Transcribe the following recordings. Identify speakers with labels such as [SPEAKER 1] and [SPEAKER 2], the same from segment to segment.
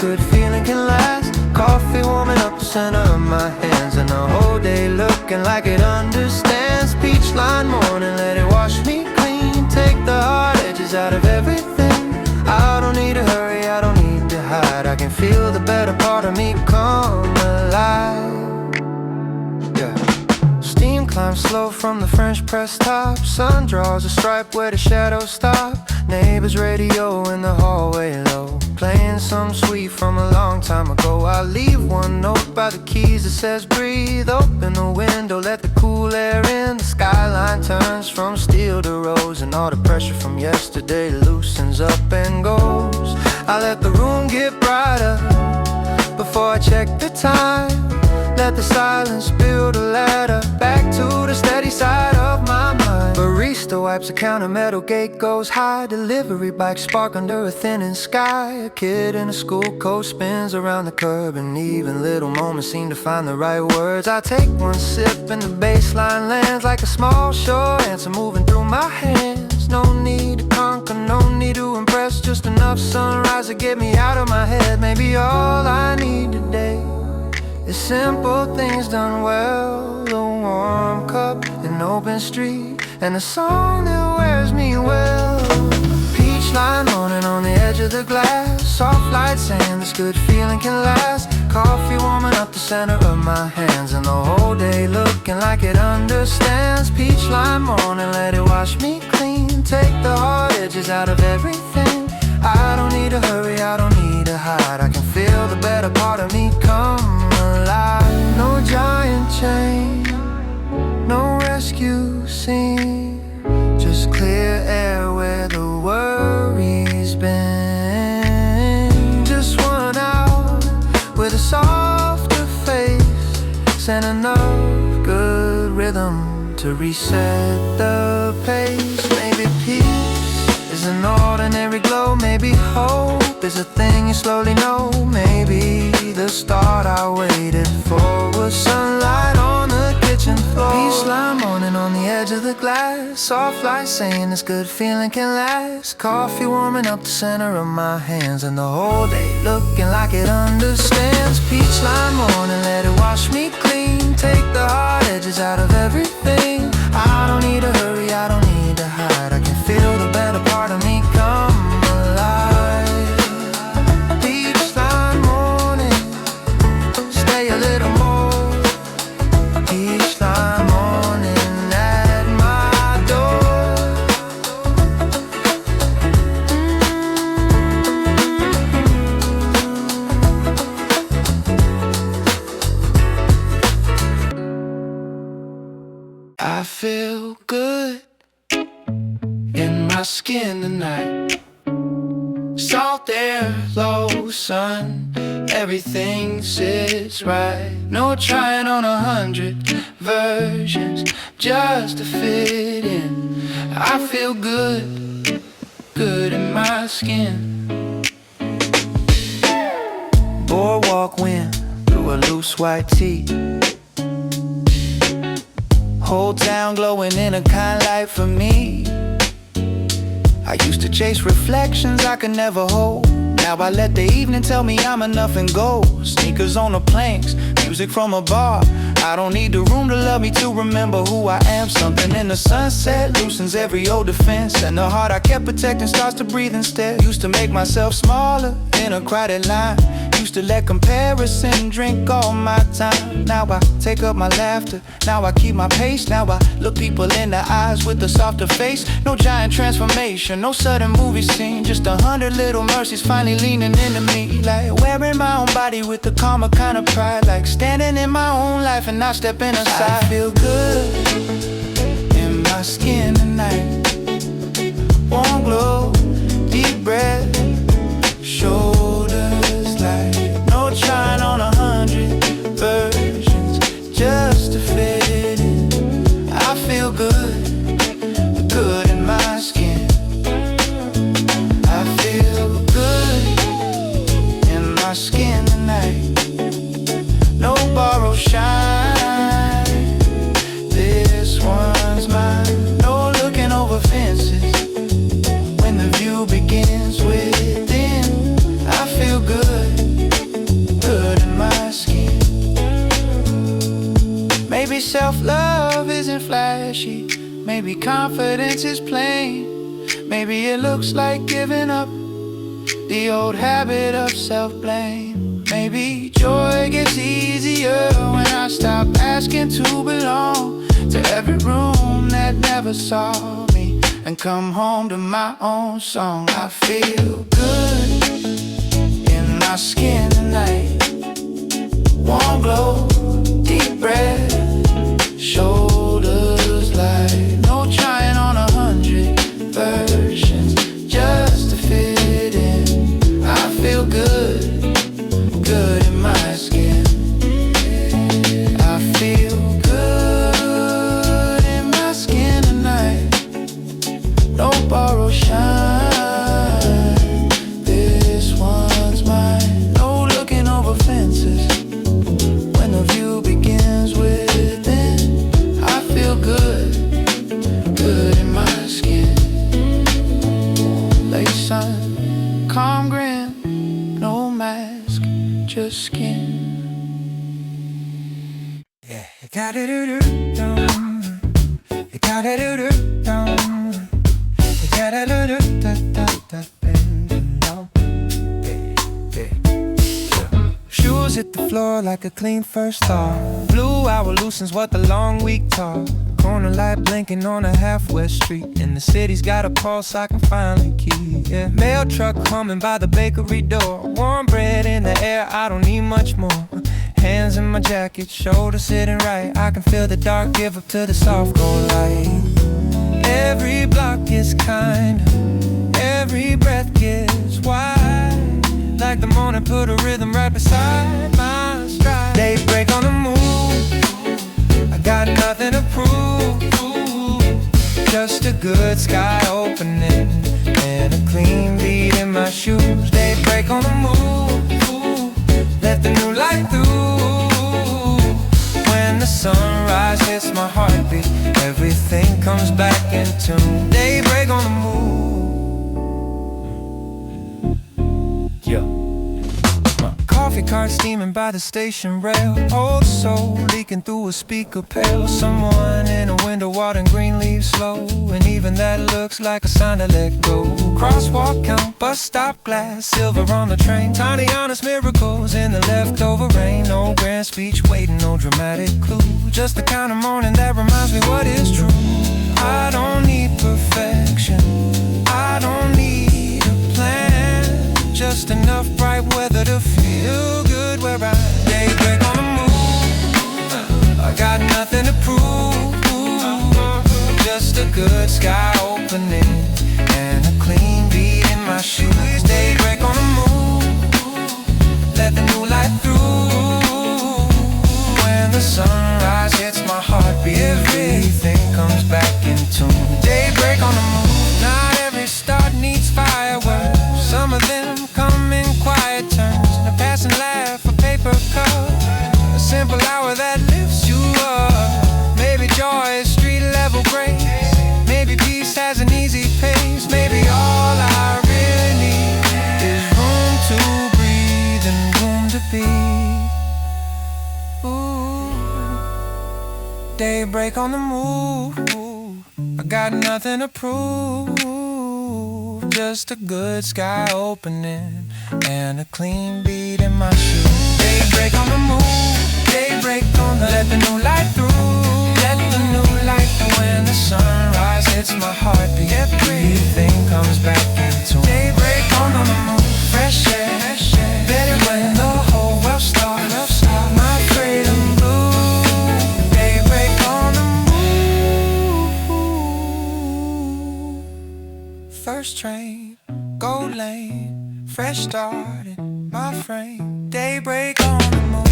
[SPEAKER 1] good feeling can last. Coffee warming up the center of my hands, and the whole day looking like it understands. Peach line morning, let it wash me clean. Take the hard edges out of everything. I don't need to hurry, I don't need to hide. I can feel the better part of me come alive. Yeah. Steam climbs slow from the French press top. Sun draws a stripe where the shadows stop. Neighbor's radio in the hallway low, playing some sweet from a long time ago. I leave one note by the keys that says breathe. Open the window, let the cool air in. The skyline turns from steel to rose, and all the pressure from yesterday loosens up and goes. I let the room get brighter before I check the time. Let the silence build a ladder back to the steady side of my mind. Barista wipes the counter, metal gate goes high. Delivery bike spark under a thinning sky. A kid in a school coat spins around the curb, and even little moments seem to find the right words. I take one sip and the baseline lands like a small shore answer moving through my hands. No need to conquer, no need to impress, just enough sunrise to get me out of my head. Maybe all I need today is simple things done well. A warm cup, an open street, and a song that wears me well. Peach line morning on the edge of the glass. Soft light saying this good feeling can last. Coffee warming up the center of my hands, and the whole day looking like it understands. Peach line morning, let it wash me clean. Take the hard edges out of everything. I don't need to hurry, I don't need to hide. I can feel the better part of me come alive. No giant chain, no rescue scene, just clear air where the worries been. Just one out with a softer face, and enough good rhythm to reset the pace. Maybe peace is an ordinary glow. Maybe hope is a thing you slowly know. Maybe the start I waited for was sunlight on the kitchen floor. Peace line morning on the edge of the glass. Soft light saying this good feeling can last. Coffee warming up the center of my hands, and the whole day looking like it understands. Peach line morning, let it wash me clean. Take the hard edges out of everything. I don't need to hurry, I don't need to hide. I can feel the better part of me come alive. Peach line morning, stay a little more. Peach line morning at my door. I feel good in my skin tonight. Salt air, low sun, everything sits right. No trying on 100 versions just to fit in. I feel good, good in my skin. Boardwalk wind through a loose white tee. Whole town glowing in a kind light for me. I used to chase reflections I could never hold. Now I let the evening tell me I'm enough and go. Sneakers on the planks, music from a bar. I don't need the room to love me to remember who I am. Something in the sunset loosens every old defense, and the heart I kept protecting starts to breathe instead. Used to make myself smaller in a crowded line. Used to let comparison drink all my time. Now I take up my laughter, now I keep my pace. Now I look people in the eyes with a softer face. No giant transformation, no sudden movie scene, just 100 little mercies finally leaning into me. Like wearing my own body with the calmer kind of pride. Like standing in my own life and not stepping aside. I feel good in my skin tonight. Warm glow, deep breath, shoulders light. No trying on 100 versions just to fit in. I feel good, good in my skin. I feel good in my skin tonight. No borrowed shine, this one's mine. No looking over fences when the view begins within. I feel good self-love isn't flashy, maybe confidence is plain. Maybe it looks like giving up, the old habit of self-blame. Maybe joy gets easier when I stop asking to belong to every room that never saw me, and come home to my own song. I feel good in my skin tonight. Warm glow, deep breath, shoulders light. No trying on 100 versions just to fit in. I feel good, good in my skin. I feel good in my skin tonight. No borrowed shine, this one's mine. No looking over fences when the view begins within. I feel good, good in my skin. Late sun, calm grin, no mask, just skin. Yeah, you gotta do dum. You gotta do dum. You gotta do da da da da. Shoes hit the floor like a clean first thought. Blue hour loosens what the long week taught. Corner light blinking on a half-west street, and the city's got a pulse I can finally keep. Yeah, mail truck humming by the bakery door. Warm bread in the air, I don't need much more. Hands in my jacket, shoulders sitting right. I can feel the dark give up to the soft gold light. Every block is kind, every breath gets wide. Like the morning put a rhythm right beside my stride. Daybreak on the move, I got nothing to prove. Just a good sky opening and a clean beat in my shoes. Daybreak on the move, let the new light through. When the sunrise hits my heartbeat, everything comes back in tune. Daybreak on the move. Coffee cart steaming by the station rail. Old soul leaking through a speaker pail. Someone in a window watering green leaves slow, and even that looks like a sign to let go. Crosswalk count, bus stop glass, silver on the train. Tiny honest miracles in the leftover rain. No grand speech waiting, no dramatic clue. Just the kind of morning that reminds me what is true. I don't need perfection, I don't need a plan. Just enough bright weather to feel good where I am. Daybreak on the move, I got nothing to prove. Just a good sky opening and a clean beat in my shoes. Daybreak on the move, let the new light through. When the sunrise hits my heartbeat, everything comes back in tune. Daybreak on the move, not every start needs fireworks. Some of them come in quiet turns, a passing laugh, a paper cup, a simple hour that lifts you up. Maybe joy is street level grace, maybe peace has an easy pace. Maybe all I really need is room to breathe and room to be. Ooh. Daybreak on the move, I got nothing to prove. Just a good sky opening and a clean beat in my shoes. Daybreak on the move, daybreak on the, let the new light through. Let the new light through. When the sunrise hits my heartbeat, everything comes back into daybreak on the move. Fresh air, better when the whole world starts. My freedom blue. Daybreak on the move. First train, gold lane, fresh start in my frame. Daybreak on the move.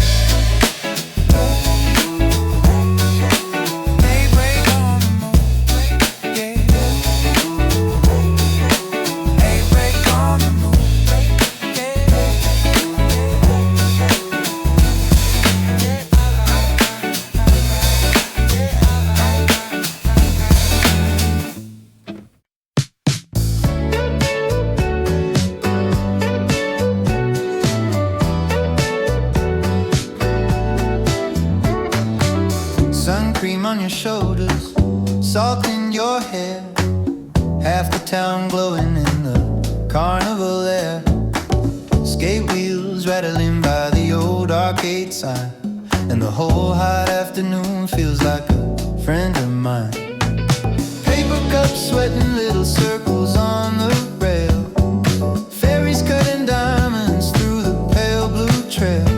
[SPEAKER 1] Daybreak on the move, yeah. Daybreak on the move, yeah. salt in your hair, half the town glowing in the carnival air. Skate wheels rattling by the old arcade sign, and the whole hot afternoon feels like a friend of mine. Paper cups sweating little circles on the rail, ferries cutting diamonds through the pale blue trail.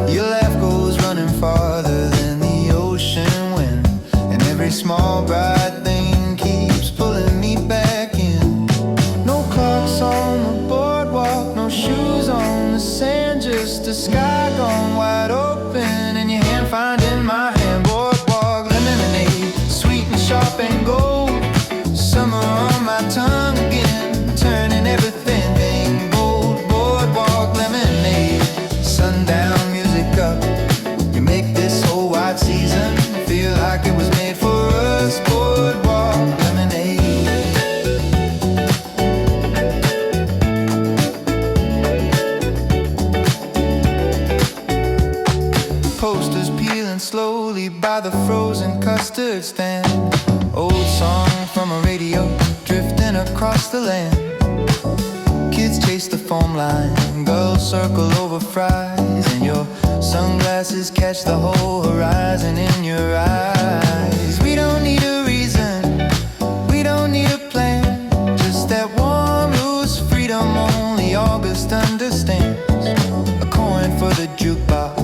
[SPEAKER 1] Your laugh goes running farther than the ocean wind, and every small bright thing keeps pulling me back in. No clocks on the boardwalk, no shoes on the sand, just a sky gone wide open and your hand finding my hand. Boardwalk lemonade, sweet and sharp and gold, summer on my tongue again, turning everything gold. Boardwalk lemonade, sundown music up, you make this whole white season feel like it was made for us. Boardwalk lemonade. Posters peeling slowly by the frozen custard stand, old song from a radio drifting across the land. Kids chase the foam line, girls circle over fries, and your sunglasses catch the whole horizon in your eyes. We don't need a reason, we don't need a plan, just that warm, loose freedom only August understands. A coin for the jukebox,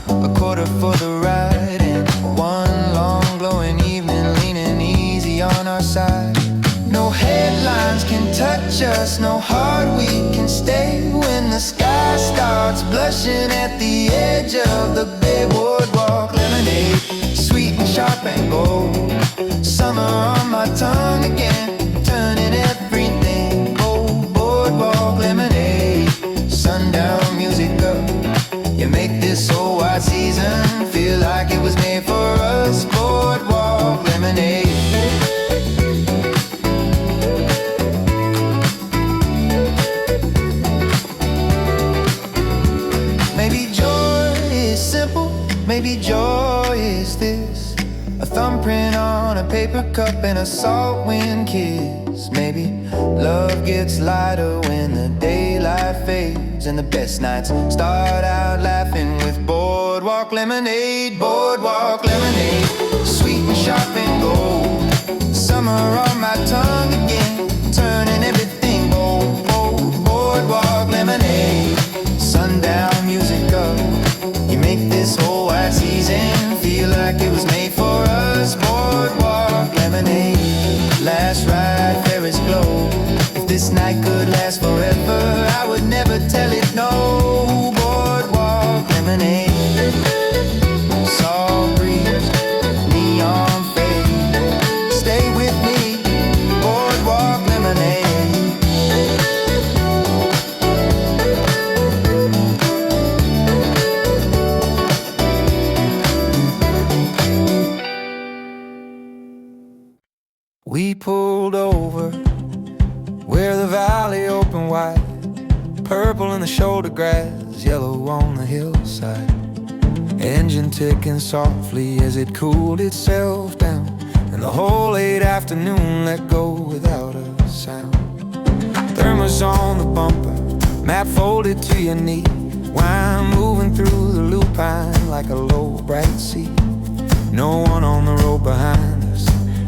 [SPEAKER 1] a quarter for the ride, and one long glowing evening leaning easy on our side. No headlines can touch us, no heart we can stay when the sky starts blushing at the edge of the bay. Boardwalk lemonade, sweet and sharp and gold, summer on my tongue again, turning everything gold. Boardwalk lemonade, sundown music up, you make this whole white season feel like it was made for us. Boardwalk lemonade. Maybe joy is simple, maybe joy is this, a thumbprint on a paper cup and a salt wind kiss. Maybe love gets lighter when the daylight fades, and the best nights start out laughing with boardwalk lemonade. Boardwalk lemonade, sweet and sharp and gold, summer on my tongue again, turning everything gold. Boardwalk lemonade, sundown music up, you make this whole white season feel like it was made for us. Boardwalk lemonade, last ride, Ferris glow, if this night could last forever I would never tell it no. Boardwalk lemonade, salt breeze, neon fade, stay with me. Boardwalk lemonade. We pulled over where the valley opened wide, purple in the shoulder grass, yellow on the hillside. Engine ticking softly as it cooled itself down, and the whole late afternoon let go without a sound. Thermos on the bumper, map folded to your knee, wine moving through the lupine like a low bright sea. No one on the road behind us,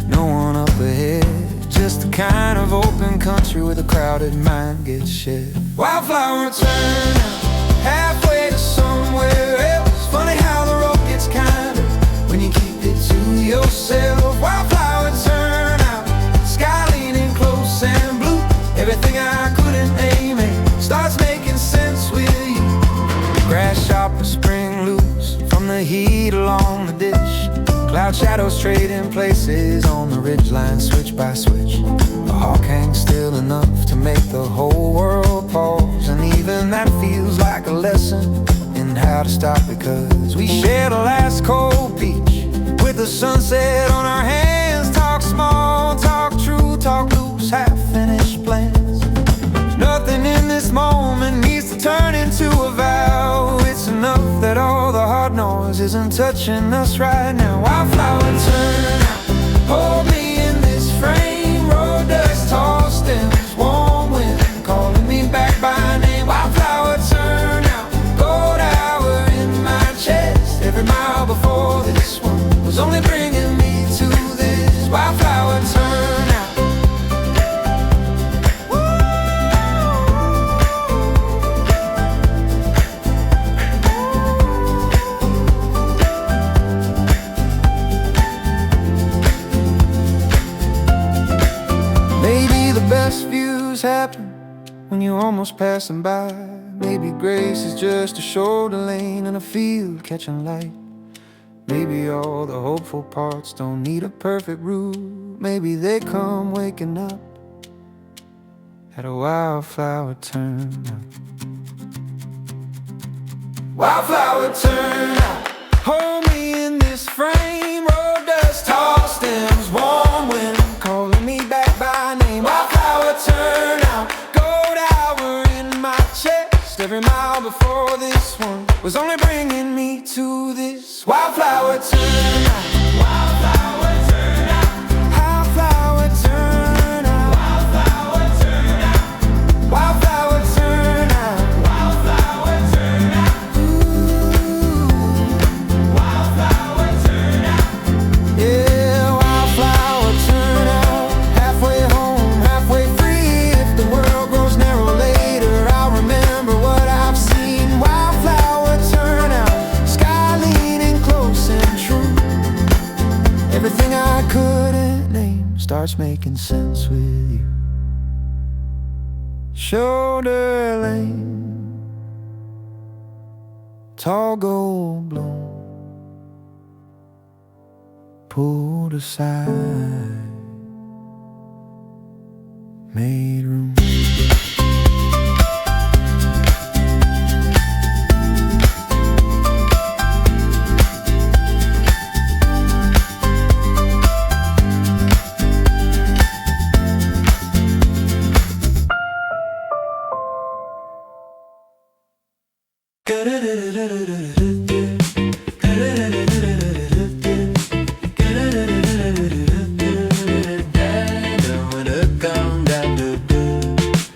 [SPEAKER 1] no one up ahead, just the kind of open country where the crowded mind gets shed. Wildflower turn out halfway to somewhere else, funny how the road gets kinder when you keep it to yourself. Wildflower turn out, sky leaning close and blue, everything I couldn't name it starts making sense with you. Grass sharp and spring loose from the heat along the ditch, cloud shadows trading places on the ridgeline, switch by switch. A hawk hangs still enough to make the whole world pause, and even that feels like a lesson in how to stop, because we shared a last cold beach with the sunset on our hands. Talk small, talk true, talk loose, half-finished plans. Nothing in this moment needs to turn into a vow. It's enough that all the hard noise isn't touching us right now. Wildflower turn out, hold me things happen when you're almost passing by. Maybe grace is just a shoulder lane in a field catching light. Maybe all the hopeful parts don't need a perfect route. Maybe they come waking up at a wildflower turn out. Wildflower turn out. Hold me in this frame. Road dust, tall stems, warm wind calling me back by name. Wildflower turn out. Gold hour in my chest. Every mile before this one was only bringing me to this. Wildflower turn out. Wildflower turn out. Wildflower turn out. Wildflower turn out. Wildflower turn out. Wildflower turn out. Ooh. Wildflower turn out. Yeah, wildflower turn out. Halfway home, halfway free. If the world grows narrow later, I'll remember what I've seen. Wildflower turn out. Sky leaning close and true. Everything I couldn't name starts making sense with you. Shoulder lane, tall gold bloom, pulled aside, made room.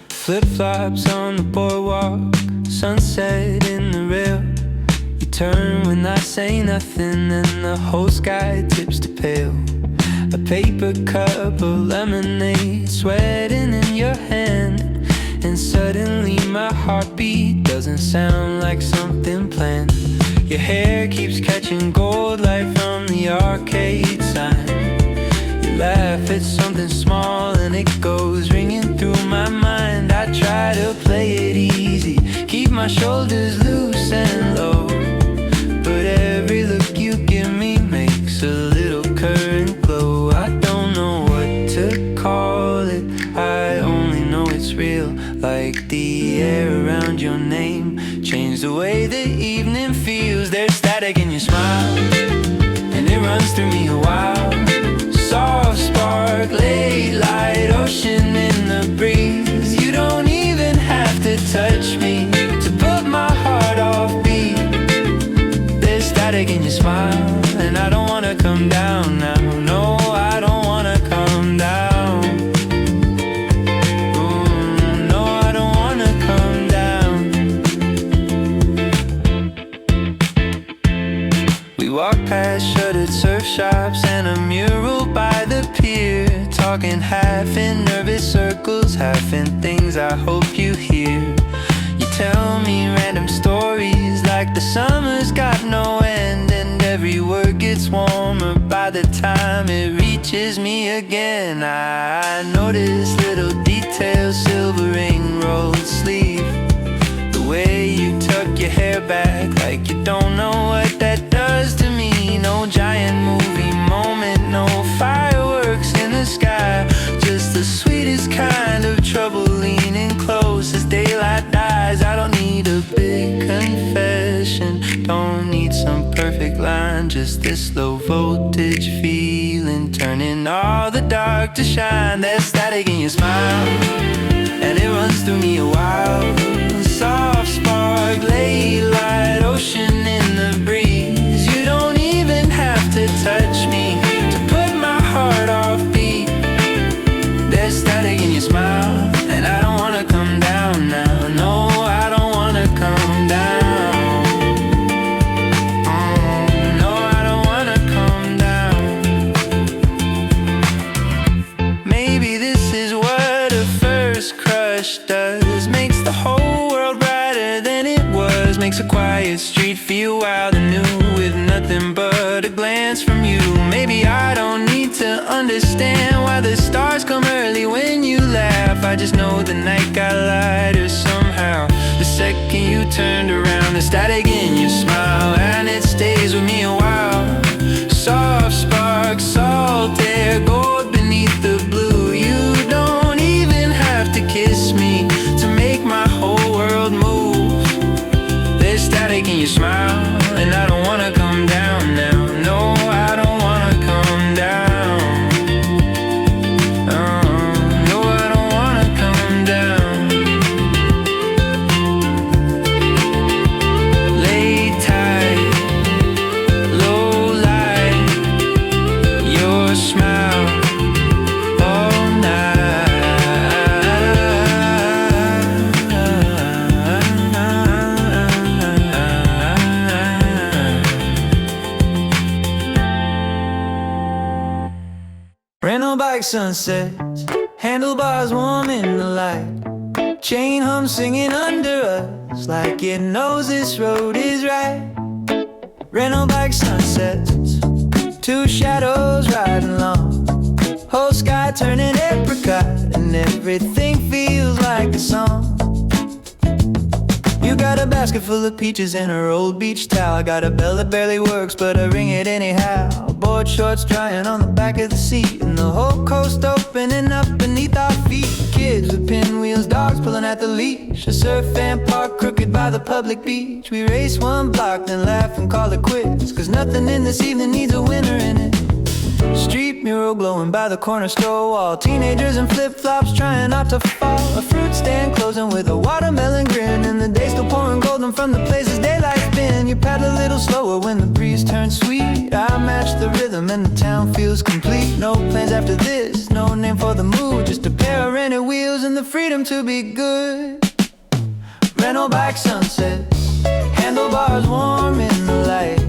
[SPEAKER 1] Flip-flops on the boardwalk, sunset in the rail. You turn when I say nothing, and the whole sky tips to pale. A paper cup of lemonade, sweating in your hand. And suddenly my heartbeat doesn't sound like something planned. Your hair keeps catching gold light from the arcade sign. You laugh at something small and it goes ringing through my mind. I try to play it easy, keep my shoulders loose and low, but every look you give me makes a little current glow. I don't know what to call it, I only know it's real. Like the air around your name, change the way the evening feels. There's static in your smile, and it runs through me a while. Soft spark, late light, ocean in the breeze. You don't even have to touch me to put my heart off beat. There's static in your smile, and I don't wanna come down now. No, I don't wanna come down. Walk past shuttered surf shops and a mural by the pier, talking half in nervous circles, half in things I hope you hear. You tell me random stories like the summer's got no end, and every word gets warmer by the time it reaches me again. I notice little details, silver ring, rolled sleeve, the way you tuck your hair back like you don't know what that does to me. No giant movie moment, no fireworks in the sky, just the sweetest kind of trouble leaning close as daylight dies. I don't need a big confession, don't need some perfect line, just this low voltage feeling, turning all the dark to shine. There's static in your smile, and it runs through me a while. Soft spark, late light, ocean in the breeze. You don't even have to touch me to put my heart off beat. There's static in your smile, and I don't wanna come down now. No, I don't wanna come down. No, I don't wanna come down. Maybe this is what a first crush does, makes the whole world brighter than it was, makes a street feel wild and new, with nothing but a glance from you. Maybe I don't need to understand why the stars come early when you laugh. I just know the night got lighter somehow the second you turned around. The static in your smile, and it stays with me a while. Soft sparks, salt air, gold beneath the blue. You don't even have to kiss me to make my whole world move. There's static in your smile, and I don't wanna come down now. No, I don't wanna come down. No, I don't wanna come down. Late tide, low light, your smile all night. Rental bike sunsets, handlebars warm in the light, chain hum singing under us like it knows this road is right. Rental bike sunsets, two shadows riding along, whole sky turning apricot, and everything feels like a song. You got a basket full of peaches and her old beach towel. I got a bell that barely works, but I ring it anyhow. Board shorts drying on the back of the seat, and the whole coast opening up beneath our feet. Kids with pinwheels, dogs pulling at the leash, a surf fan parked crooked by the public beach. We race one block, then laugh and call it quits, 'cause nothing in this evening needs a winner in it. Street mural glowing by the corner store wall, teenagers in flip-flops trying not to fall. A fruit stand closing with a watermelon grin, and the day still pouring golden from the places daylight's been. You paddle a little slower when the breeze turns sweet. I match the rhythm and the town feels complete. No plans after this, no name for the mood, just a pair of rented wheels and the freedom to be good. Rental bike sunsets, handlebars warm in the light,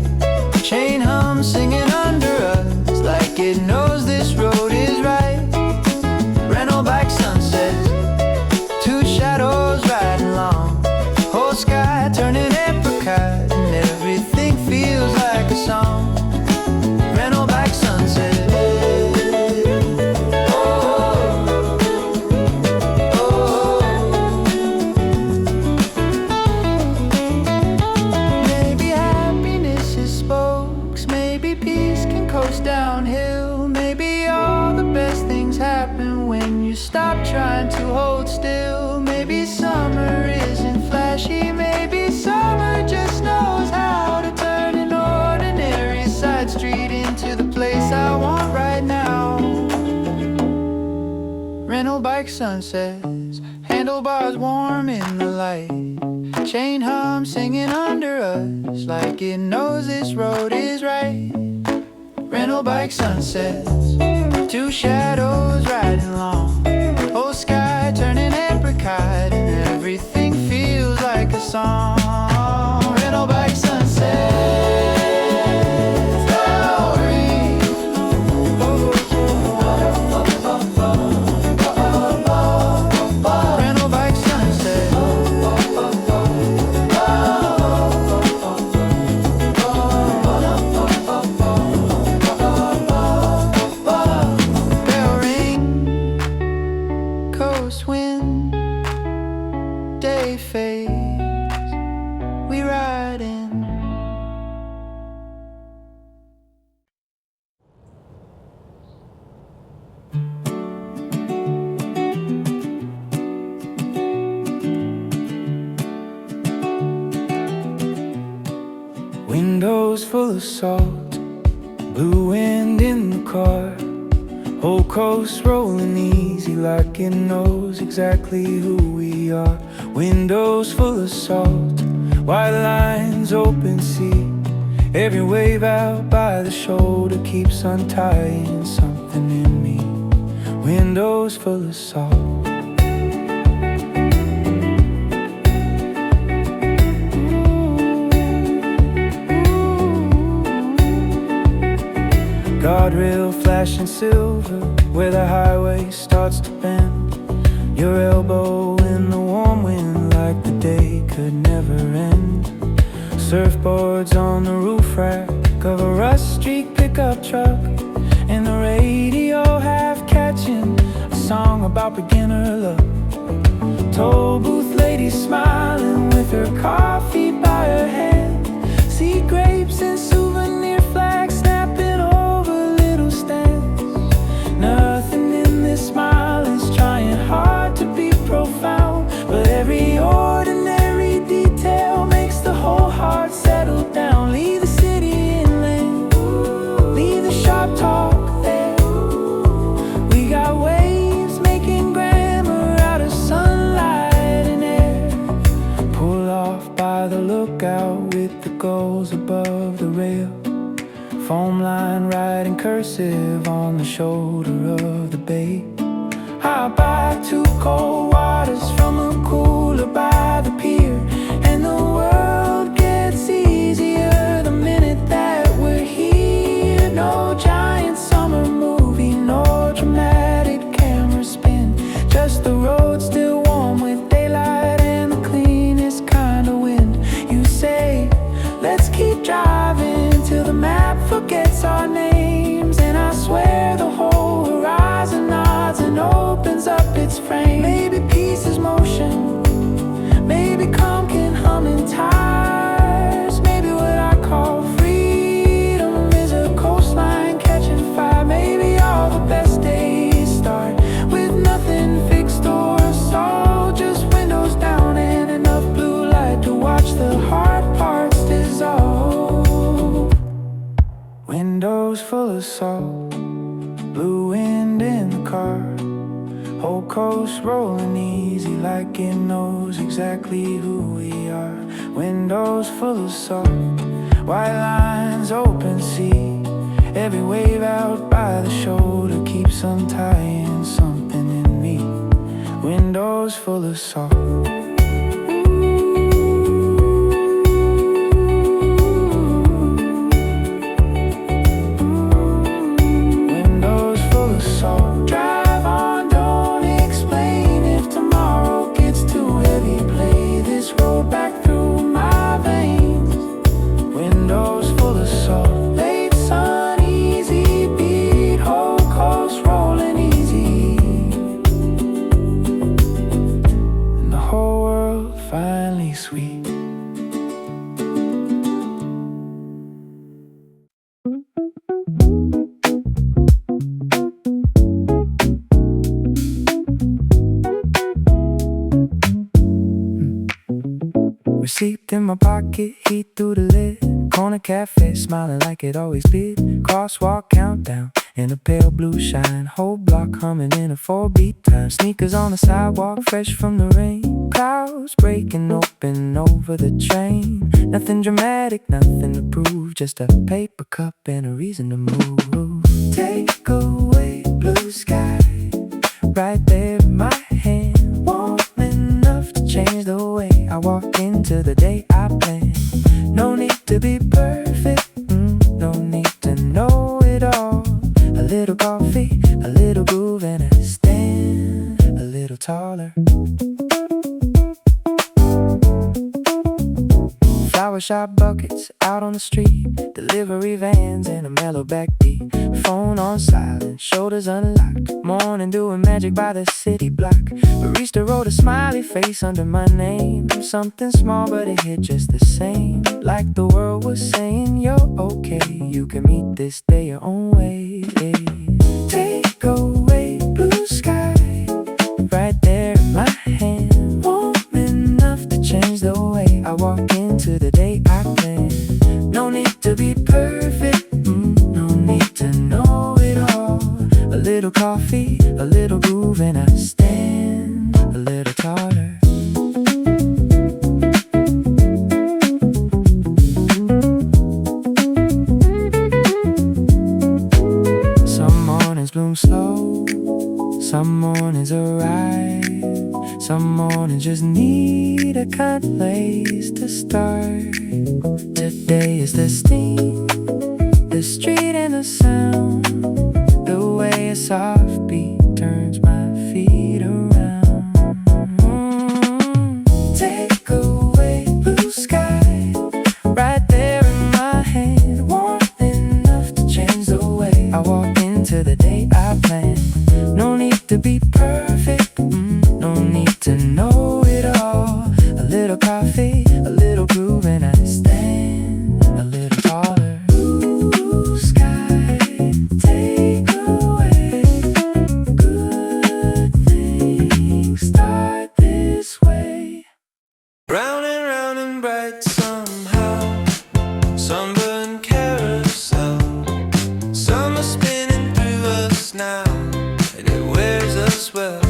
[SPEAKER 1] chain hum singing under us like it knows this road is right. Rental bike sunsets, two shadows riding along, whole sky turning apricot, and everything feels like a song. Rental bike sunsets. Downhill, maybe all the best things happen when you stop trying to hold still. Maybe summer isn't flashy, maybe summer just knows how to turn an ordinary side street into the place I want right now. Rental bike sunsets, handlebars warm in the light, chain hum singing under us like it knows this road is right. Rental bike sunsets, two shadows riding along, whole sky turning apricot, and everything feels like a song. Rental bike sunsets. Windows full of salt, blue wind in the car, whole coast rolling easy like it knows exactly who we are. Windows full of salt, white lines, open sea, every wave out by the shoulder keeps untying something in me. Windows full of salt. Guardrail flashing silver where the highway starts to bend, your elbow in the warm wind like the day could never end. Surfboards on the roof rack of a rust streak pickup truck, and the radio half catching a song about beginner luck. Toll booth lady smiling with her coffee by her hand. See grapes and souvenir flags snapping over little stands. Nothing in this smile is trying hard to be profound, but every ordinary detail makes the whole heart settle down. Leave the city inland, leave the sharp talk there. We got waves making grammar out of sunlight and air. Pull off by the lookout with the gulls above the rail. Foam line writing cursive on the shoulder of the bay. I buy 2 cold waters from a cooler by the pier, and the world gets easier the minute that we're here. No giant summer movie, no dramatic camera spin, just the road still warm with daylight and the cleanest kind of wind. You say, let's keep driving till the map forgets our names, and I swear the whole horizon nods and opens up its frame. Maybe peace is motion, maybe calm can hum in tires. Maybe what I call freedom is a coastline catching fire. Maybe all the best days start with nothing fixed or solved, just windows down and enough blue light to watch the hard parts dissolve. Windows full of salt, blue wind in the car, whole coast rolling easy like it knows exactly who we are. Windows full of salt, white lines, open sea. Every wave out by the shoulder keeps untying something in me. Windows full of salt. Drive on, don't explain if tomorrow gets too heavy. Play this road back through my veins. Windows full of salt, late sun, easy beat, whole coast rolling easy, and the whole world finally sweet. Receipt in my pocket, heat through the lid. Corner cafe, smiling like it always did. Crosswalk countdown in a pale blue shine. Whole block humming in a 4-beat time. Sneakers on the sidewalk, fresh from the rain. Clouds breaking open over the train. Nothing dramatic, nothing to prove, just a paper cup and a reason to move. Take away blue sky, right there in my hand. Warm enough to change the way I walk into the day I plan. No need to be perfect, no need to know it all. A little coffee, a little groove, and a stand a little taller. Flower shop buckets out on the street, delivery vans and a mellow backbeat. Phone on silent, shoulders unlocked, morning doing magic by the city block. Barista wrote a smiley face under my name. Something small but it hit just the same, like the world was saying, you're okay, you can meet this day your own way. Take away blue sky, right there in my hand. Warm enough to change the way I walk into the day I plan. No need to be perfect, no need to know it all. A little coffee, a little groove, and I stand a little taller. Some mornings bloom slow, some mornings arrive, some mornings just need a kind place to start. Today is the steam, the street and the sound, the way a soft beat turns my feet around. Take away blue sky, right to be perfect, no need to know it all. A little coffee, a little groove, and I stand a little taller. Blue sky, take away. Good things start this way. Round and bright somehow. Sunburned carousel. Summer spinning through us now, and it wears us well.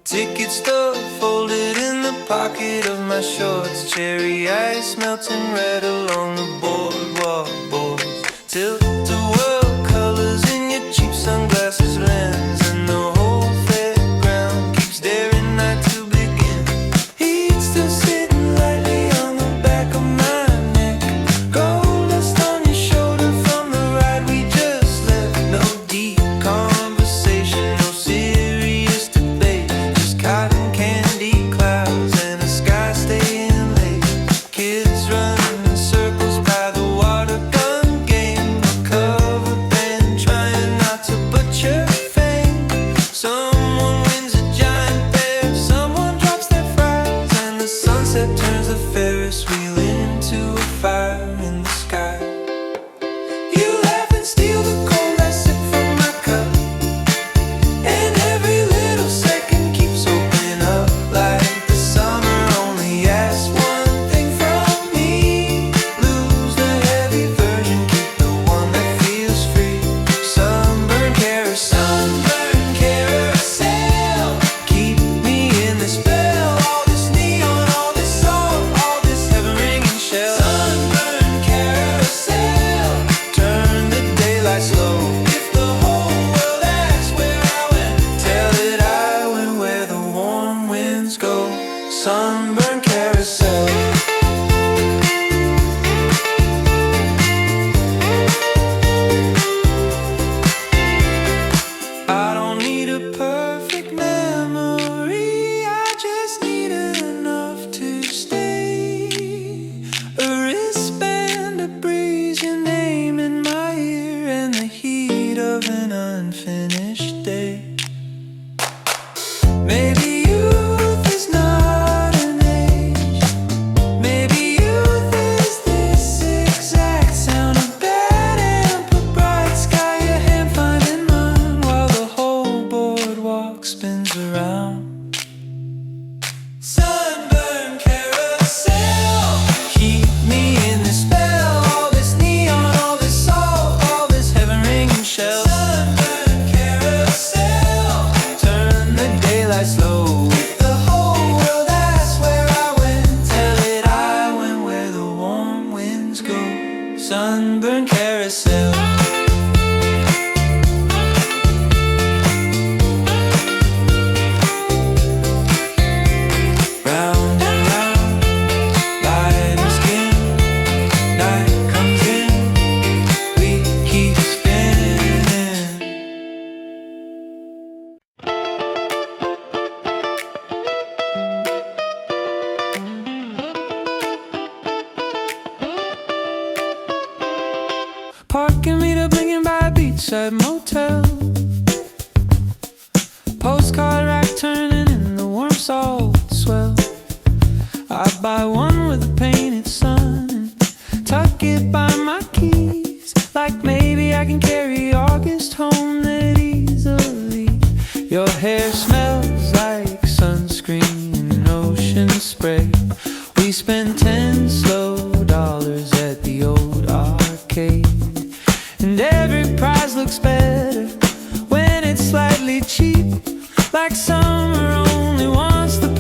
[SPEAKER 1] Ticket stub folded in the pocket of my shorts. Cherry ice melting red along the boardwalk boys. Tilt to world colors in your cheap sunglasses lens, and the whole fairground keeps staring night to begin. Heat still sitting lightly on the back of my neck. Gold dust on your shoulder from the ride we just left. No deep conversation, no serious debate, just cotton candy clouds and a sky staying late. Kids running in circles by the water gun game, a cover band trying not to butcher fame. Someone wins a giant bear, someone drops their fries, and the sunset turns the Ferris wheel into a fire in the sky. You laugh and steal the cold I sip from my cup, and every little second keeps opening up like the summer only asks one thing from me. Lose the heavy version, keep the one that feels free. Sunburn carousel, keep me in the spell. All this neon, all this salt, all this heaven-ringing shell. Sunburn carousel, turn the daylight slow. If the whole world asks where I went, tell it I went where the warm winds go. Sunburn carousel. I don't need a perfect memory, I just need enough to stay. A wristband, a breeze, your name in my ear, and the heat of an unfinished day. Maybe youth is not an age. Maybe youth is this exact sound of bad amp, a bright sky, your hand finding mine, while the whole boardwalk spins around. Sunburn carousel, keep me in the spell. All this neon, all this salt, all this heaven-ringing shell. Sunburn carousel, turn the daylight slow. If the whole world asks where I went, tell it I went where the warm winds go. Sunburn carousel. Round and round, light and skin, night comes in, we keep spinning. Parking meter blinking by a beachside motel. Postcard rack turning in the warm salt swell. I buy one with a painted sun and tuck it by my keys, like maybe I can carry August home that easily. Your hair smells like sunscreen and ocean spray. We spend 10 slow dollars at the old arcade, and every prize looks better when it's slightly cheap, like summer only wants the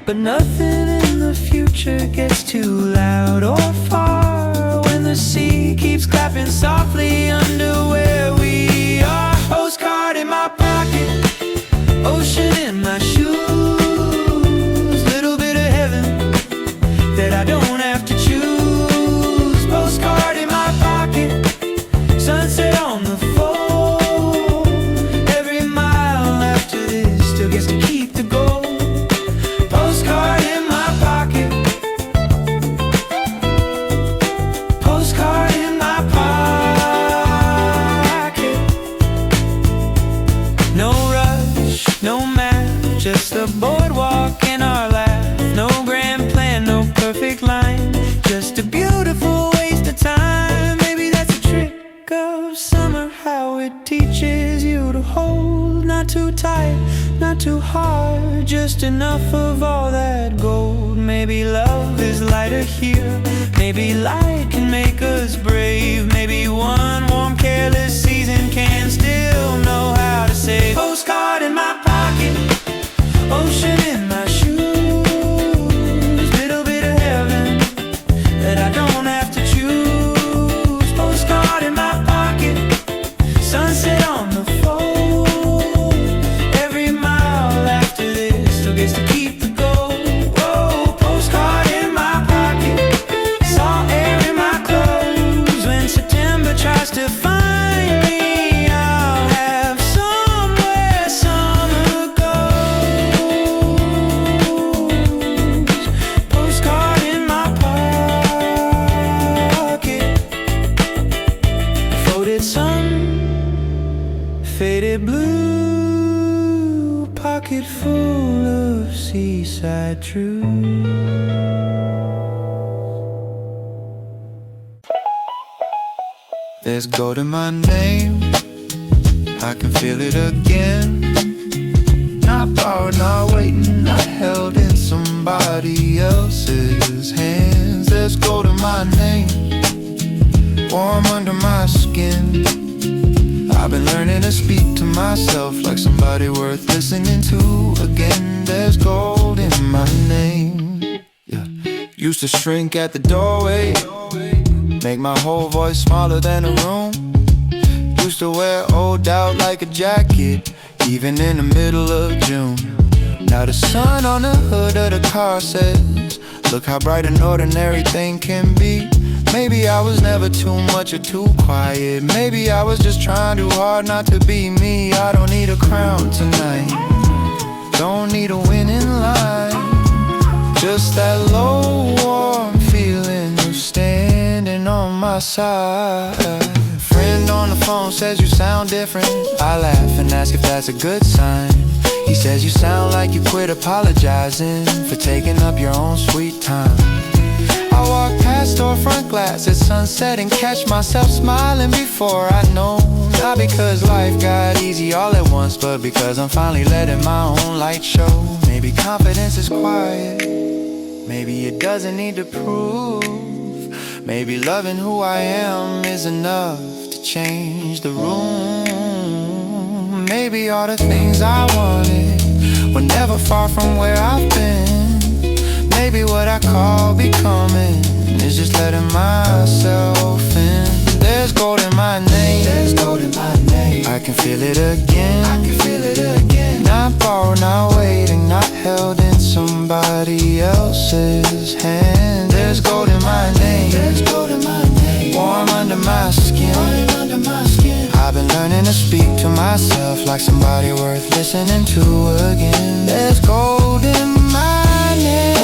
[SPEAKER 1] but nothing in the future gets too loud or far when the sea keeps clapping softly under where we are. Postcard in my pocket, ocean in my shoes, little bit of heaven that I don't have to choose. Postcard in my pocket, sunset on the fold. Every mile after this still gets to keep the gold. Postcard in my pocket, postcard in my pocket. No rush, no map, just the boardwalk in our lap. No grand plan, no perfect line, just a beautiful waste of time. Maybe that's a trick of summer, how it teaches you to hold. Not too tight, not too hard, just enough of all that gold. Maybe love is lighter here, maybe light can make us brave. Maybe one warm careless season can still know how to say postcard in my pocket, ocean in my shoes, little bit of heaven that I don't have to choose. Postcard in my pocket, sunset on the fold. Every mile after this still gets to keep the gold. Whoa, postcard in my pocket, salt air in my clothes. When September tries to find me, I'll have somewhere summer goes. Postcard in my pocket, floated sun, faded blue, pocket full of seaside truth. There's gold in my name, I can feel it again. Not borrowed, not waiting, not held in somebody else's hands. There's gold in my name, warm under my skin. I've been learning to speak to myself like somebody worth listening to again. There's gold in my name. Yeah. Used to shrink at the doorway, make my whole voice smaller than a room. Used to wear old doubt like a jacket, even in the middle of June. Now the sun on the hood of the car says, look how bright an ordinary thing can be. Maybe I was never too much or too quiet. Maybe I was just trying too hard not to be me. I don't need a crown tonight, don't need a winning line, just that low warm feeling of standing on my side. Friend on the phone says you sound different. I laugh and ask if that's a good sign. He says you sound like you quit apologizing for taking up your own sweet time. I walk past storefront glass at sunset and catch myself smiling before I know. Not because life got easy all at once, but because I'm finally letting my own light show. Maybe confidence is quiet, maybe it doesn't need to prove. Maybe loving who I am is enough to change the room. Maybe all the things I wanted were never far from where I've been. Maybe what I call becoming is just letting myself in. There's gold in my name, there's gold in my name. I can feel it again, I can feel it again. Not borrowed, not waiting, not held in somebody else's hand. There's gold in my name, there's gold in my name. Warm under my skin, under my skin. I've been learning to speak to myself like somebody worth listening to again. There's gold in my name.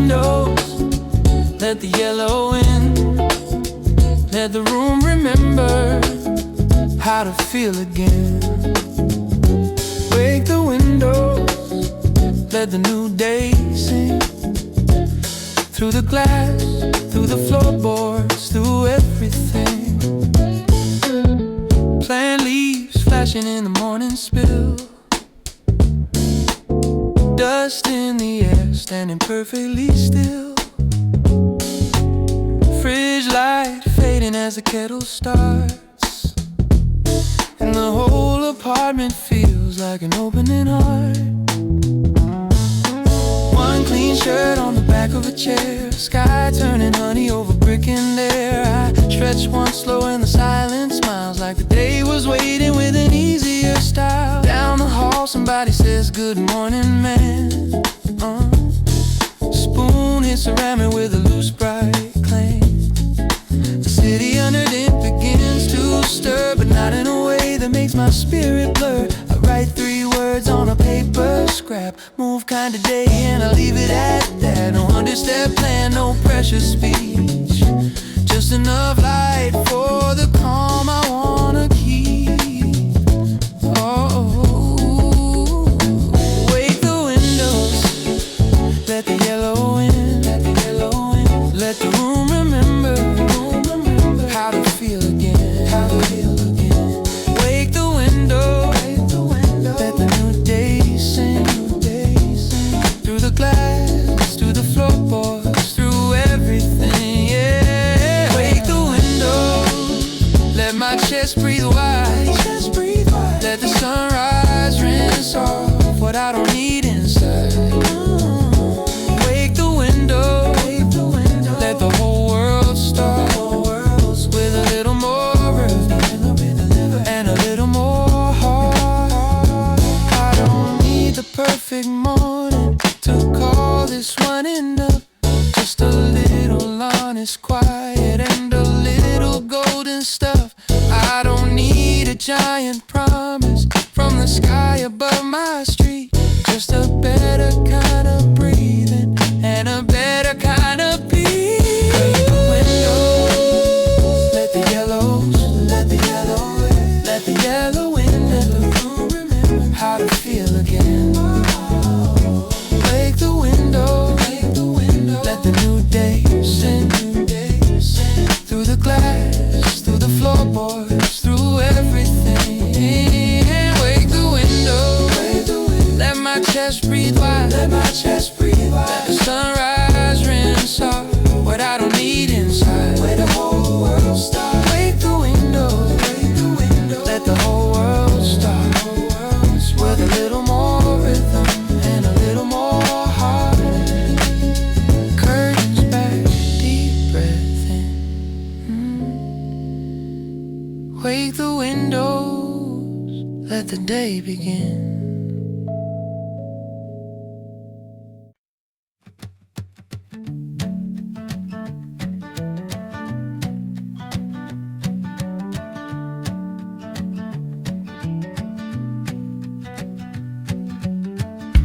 [SPEAKER 1] windows, let the yellow in. Let the room remember how to feel again. Wake the windows, let the new day sing. Through the glass, through the floorboards, through everything. Plant leaves flashing in the morning spill. Dust in the air, standing perfectly still. Fridge light fading as the kettle starts, and the whole apartment feels like an opening heart. One clean shirt on the back of a chair, sky turning honey over brick and air. I stretch one slow and the silence smiles like the day was waiting with an easier style. Down the hall somebody says good morning man. Spoon hits ceramic with a loose bright clang. The city underneath begins to stir, but not in a way that makes my spirit blur. I write 3 words on a paper scrap, move kinda day and I leave it at that. No understep plan, no pressure speech, just enough light for the calm I wanna keep. Oh, wake the windows, let the yellow in. Let the room remember how to feel again. Wake the window, let the new day sing. Through the glass, through the floorboards, through everything, yeah. Wake the window, let my chest breathe wide. Let the sunrise rinse off what I don't need inside. Wake the window, let the whole world start with a little more earth and a little more heart. I don't need the perfect morning to call this one enough. Just a little honest quiet and a little golden stuff. I don't need a giant promise from the sky above my street. Just a better kind of breathing and a better kind of peace. Wake the windows, let the yellows, let the yellow in. Let the yellow in, let the room remember how to feel again. Wake the window, let the new day sing. Through the glass, through the floorboards, through everything. Wake the window, let my chest breathe wide. Let the sunrise rinse off what I don't need inside. Where the whole world starts. Wake the window, let the whole world start with a little more rhythm and a little more heart. Curtains back, deep breath in. Wake the windows, let the day begin.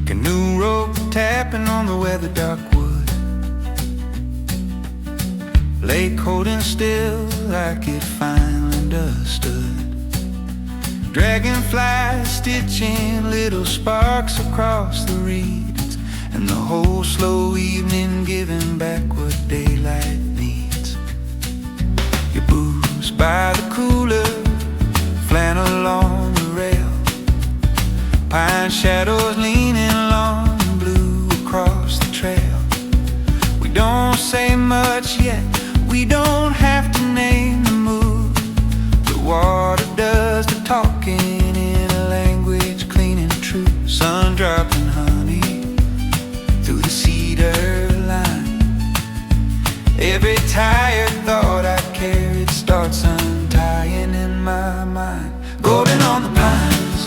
[SPEAKER 1] Canoe rope tapping on the weather dark wood. Lake holding still like it finally understood. Dragonflies stitching little sparks across the reeds, and the whole slow evening giving back what daylight needs. Your booze by the cooler, flannel on the rail, pine shadows leaning long and blue across the trail. We don't say much yet, we don't have to name the mood. The water does the talking in a language clean and true. Sun dropping honey through the cedar line. Every tired thought I carried starts untying in my mind. Golden on the pines,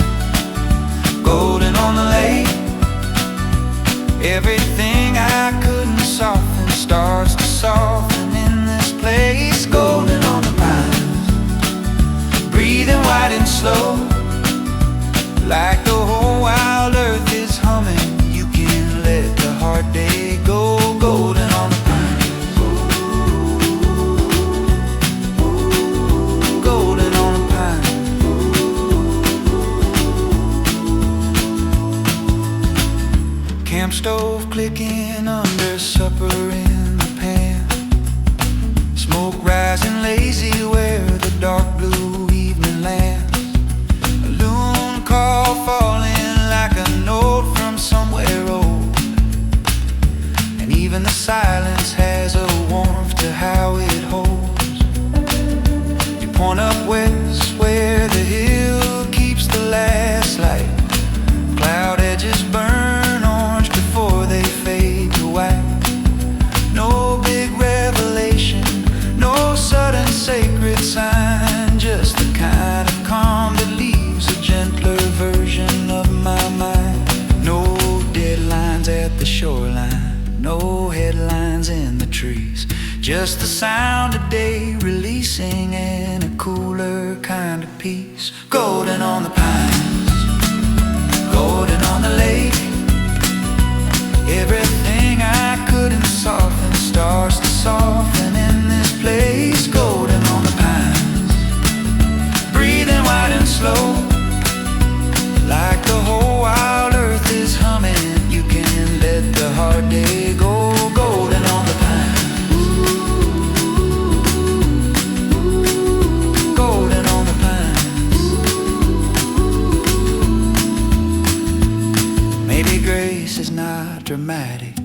[SPEAKER 1] golden on the lake. Everything I couldn't soften starts to soften in this place. Golden on the pines, breathing wide and slow, like the whole wild earth is humming. You can let the hard day go. Golden silence has a warmth to how it holds. You point up west where the hill keeps the last light. Cloud edges burn orange before they fade to white. No big revelation, no sudden sacred sign, just the kind of calm that leaves a gentler version of my mind. No deadlines at the shoreline, no headlines in the trees, just the sound of day releasing in a cooler kind of peace. Golden on the pines, golden on the lake. Everything I couldn't soften starts to soften in this place. Golden on the pines, breathing wide and slow, like the whole wild earth is humming. You can let the hard day go. Golden on the pines, golden on the pines. Maybe grace is not dramatic,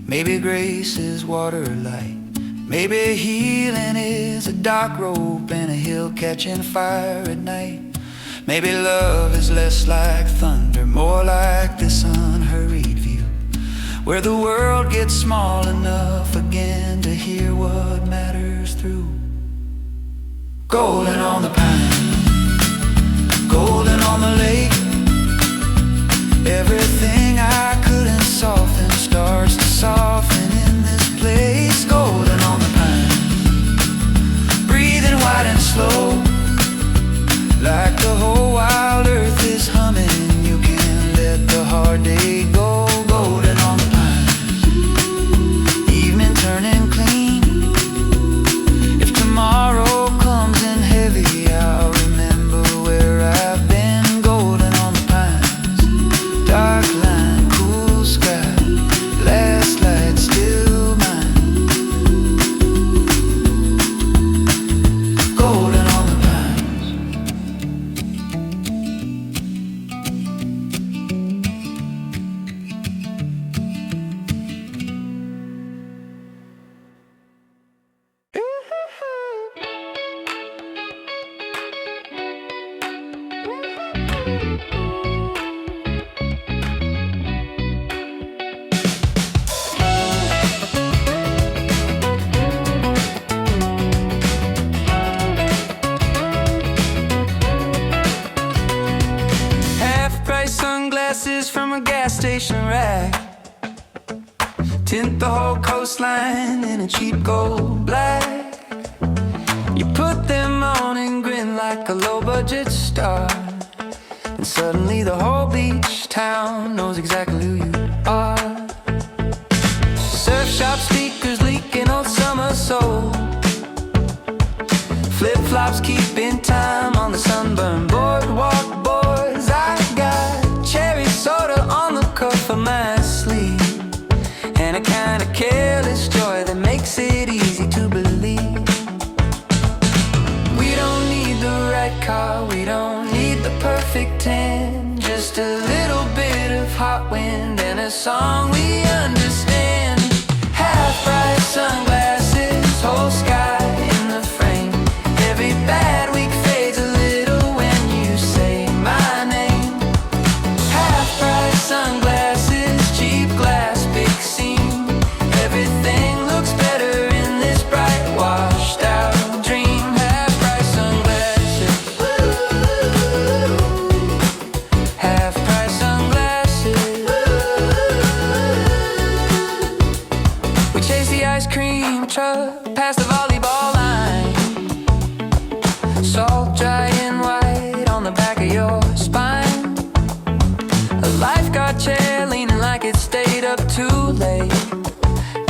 [SPEAKER 1] maybe grace is water light. Maybe healing is a dark rope and a hill catching fire at night. Maybe love is less like thunder, more like this unhurried view, where the world gets small enough again to hear what matters through. Golden on the pine, golden on the lake. Everything I couldn't soften starts to soften in this place. Golden on the pine, breathing wide and slow, like the whole wild earth is humming. You can let the hard day go. Golden on the pines, evening turning clean. If tomorrow comes in heavy, I'll remember where I've been. Golden on the pines, dark line, cool sky, last light still mine. Golden on the pines. Half-price sunglasses from a gas station rack, tint the whole coastline in a cheap gold black. You put them on and grin like a low-budget star, and suddenly the whole beach town knows exactly who you are. Surf shop speakers leaking old summer soul, flip-flops keeping time on the sunburned boardwalk. Boys, I got cherry soda on the cuff of my sleeve, and a kind of careless joy that makes it easy to believe. We don't need the right car, we don't need the perfect tan, just a little bit of hot wind and a song we understand. Half-price sunglasses, whole sky in the frame. Every bad week fades a little when you say my name. Half-price sunglasses, cheap glass, big seam. Everything looks better in this bright, washed out dream. Half-price sunglasses, half-price sunglasses. We chase the ice cream truck past the volleyball line, salt dry and white on the back of your spine. A lifeguard chair leaning like it stayed up too late,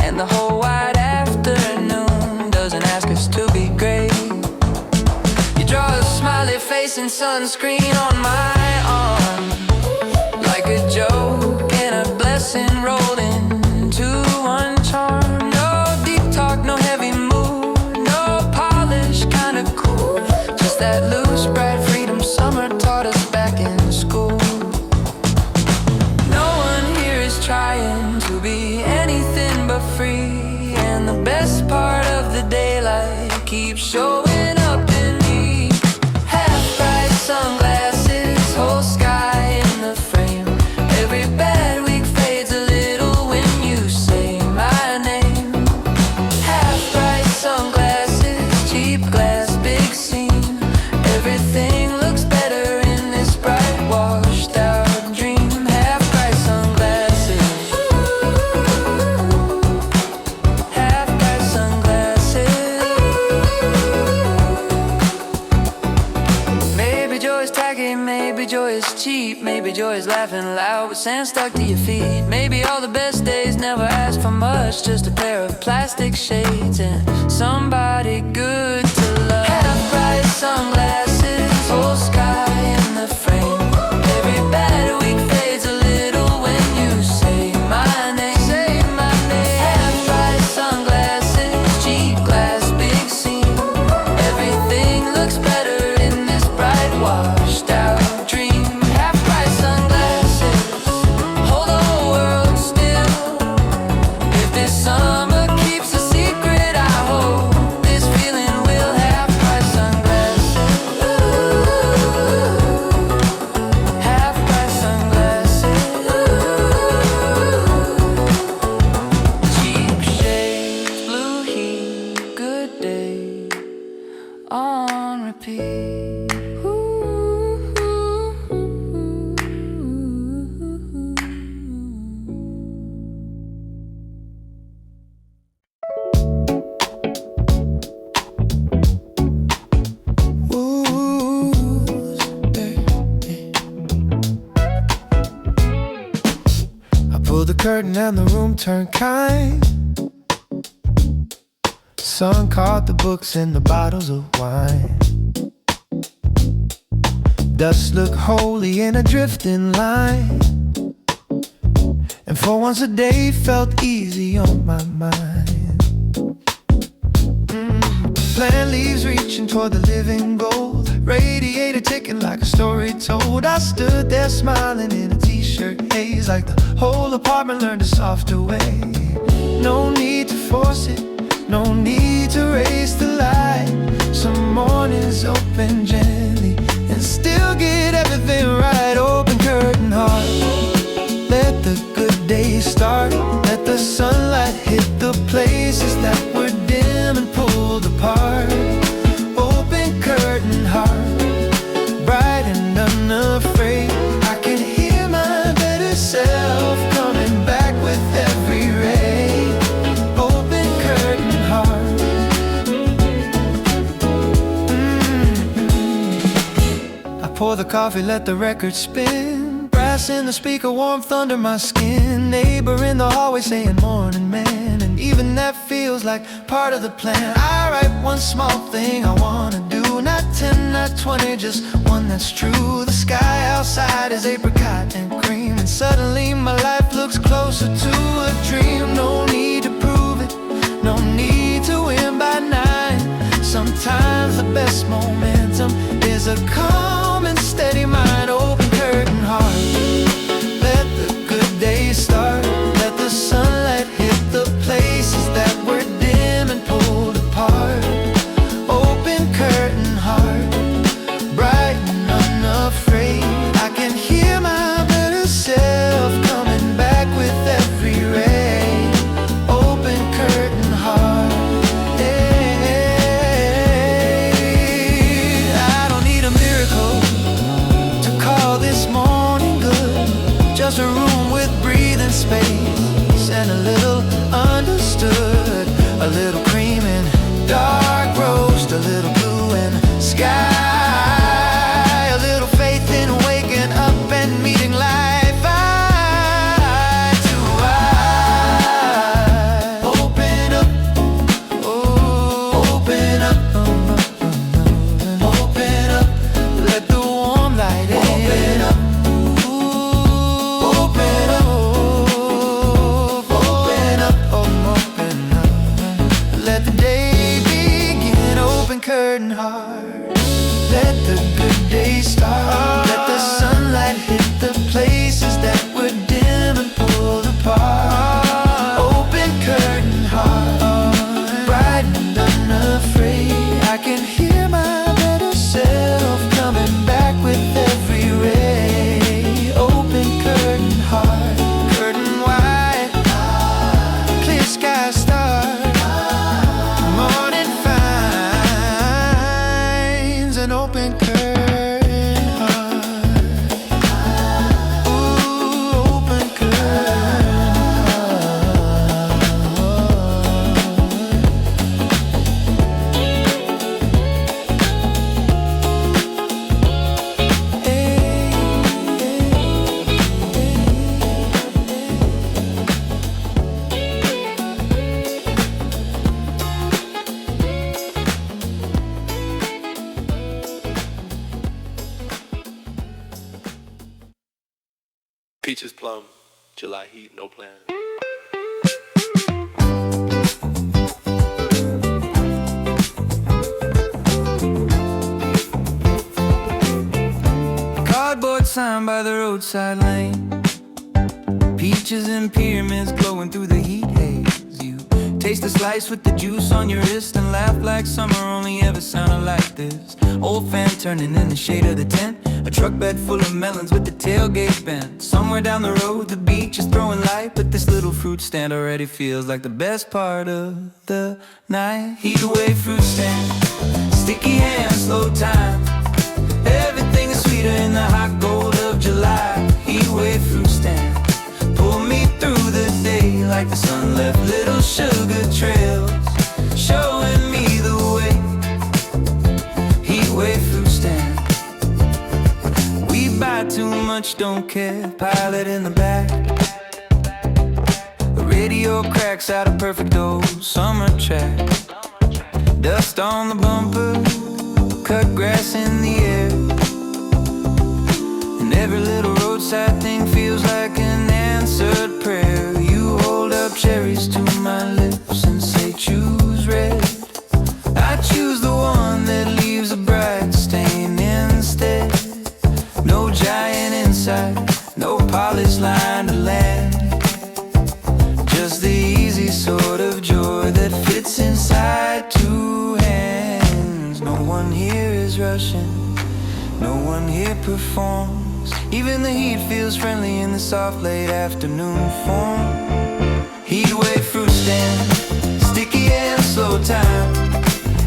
[SPEAKER 1] and the whole wide afternoon doesn't ask us to be great. You draw a smiley face and sunscreen on my arm, like a joke and a blessing rolled into one charm. No deep talk, no heavy mood, no polish, kind of cool, just that loose, bright freedom summer taught us back in school. No one here is trying to be anything but free, the best part of the daylight keeps showing up in me. Half-price sunglasses, whole sky in the frame. Every bad week fades a little when you say my name. Half-price sunglasses, cheap glass, big scene. Everything looks better in this bright, washed out dream. Half-price sunglasses. Half-price sunglasses. Maybe joy is tacky, maybe joy is cheap. Maybe joy is laughing loud with sand stuck to your feet. Maybe all the best days never ask for much, just a pair of plastic shades and somebody good to love. Half-price sunglasses, whole sky in the frame. Every bad week fades a little when you say my name. Say my name. Half-price sunglasses, cheap glass, big scene. Everything looks better in this bright, washed out dream. Half-price sunglasses, hold the whole world still. If this summer keeps a secret, I hope this feeling will. Half-price sunglasses. Half-price sunglasses. Cheap shades, blue heat, good day on repeat. I pulled the curtain and the room turned kind. Sun caught the books and the bottles of wine. Dust looked holy in a drifting line, and for once a day felt easy on my mind. Plant leaves reaching toward the living gold, radiator ticking like a story told. I stood there smiling in a t-shirt haze, like the whole apartment learned a softer way. No need to force it, no need to raise the light. Some mornings open gently and still get everything right. Open curtain heart, let the good days start. Let the sunlight hit the places that were dim and pulled apart. Open curtain heart, bright and unafraid. I can hear my better self coming back with every ray. Open curtain heart. I pour the coffee, let the record spin. Brass in the speaker, warmth under my skin. Neighbor in the hallway saying morning man, and even that feels like part of the plan. I write one small thing I wanna do, not 10, not 20, just one that's true. The sky outside is apricot and cream, and suddenly my life looks closer to a dream. No need to prove it, no need to win by 9. Sometimes the best momentum is a calm and steady mind. Open curtain heart, let the good days start. Let the sunlight hit the places that were dim and pulled apart. Open curtain heart, bright and unafraid. I can hear my better self coming back with every ray. Open curtain heart. Hey, I don't need a miracle,
[SPEAKER 2] Peaches, plum, July heat, no plan.
[SPEAKER 1] Cardboard sign by the roadside lane. Peaches and pyramids glowing through the heat haze. You taste a slice with the juice on your wrist and laugh like summer only ever sounded like this. Old fan turning in the shade of the tent. A truck bed full of melons with the tailgate bent. Somewhere down the road the beach is throwing light, but this little fruit stand already feels like the best part of the night. Heat away fruit stand, sticky hands, slow time. Everything is sweeter in the hot gold of July. Heat away fruit stand, pull me through the day like the sun left little sugar trails, showing me the way. Heat away fruit stand. We buy too much, don't care, pile it in the back. The radio cracks out a perfect old summer track. Dust on the bumper, cut grass in the air, and every little roadside thing feels like an answered prayer. You hold up cherries to my lips and say choose red. I choose the one that leaves a bright stain instead. No giant inside, no polished line to land, just the easy sort of joy that fits inside two hands. No one here is rushing, no one here performs. Even the heat feels friendly in the soft late afternoon form. Heat away fruit stand, sticky and slow time.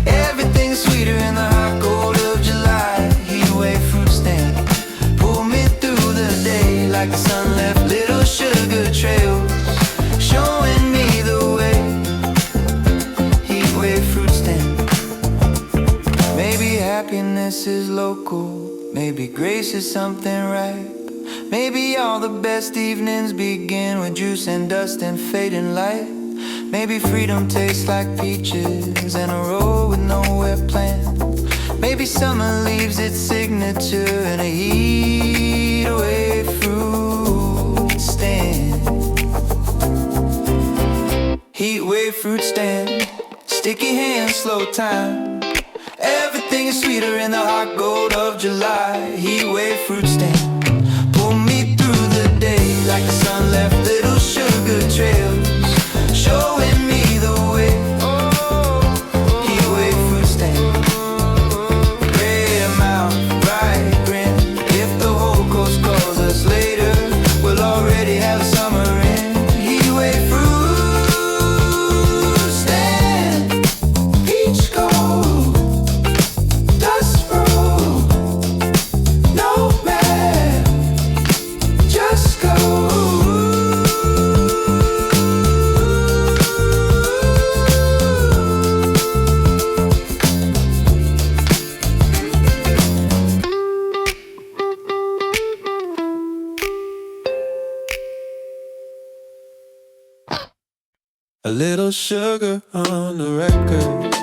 [SPEAKER 1] Everything's sweeter in the hot gold of July. Heat away fruit stand, pull me through the day like the sun left little sugar trails, showing me the way. Heat away fruit stand. Maybe happiness is local, maybe grace is something right. Maybe all the best evenings begin with juice and dust and fading light. Maybe freedom tastes like peaches and a road with nowhere planned. Maybe summer leaves its signature in a heat away fruit stand. Heat wave fruit stand, sticky hands, slow time. Everything is sweeter in the hot gold of July. Heat wave fruit stand, pull me through the day like the sun left little sugar trails, showing me the way. Heat wave fruit stand, great amount, bright grin. If the whole coast calls us later, we'll already have summer in. Heat wave fruit stand, peach gold, dust roll, no map, just go. A little sugar on the record,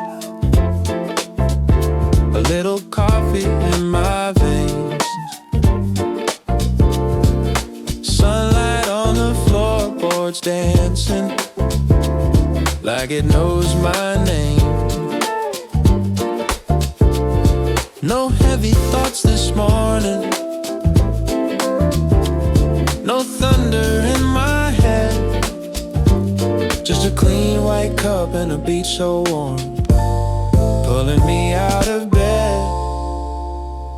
[SPEAKER 1] a little coffee in my veins, sunlight on the floorboards dancing like it knows my name. No heavy thoughts this morning, no thunder in my head, just a clean white cup and a beach so warm, pulling me out of bed.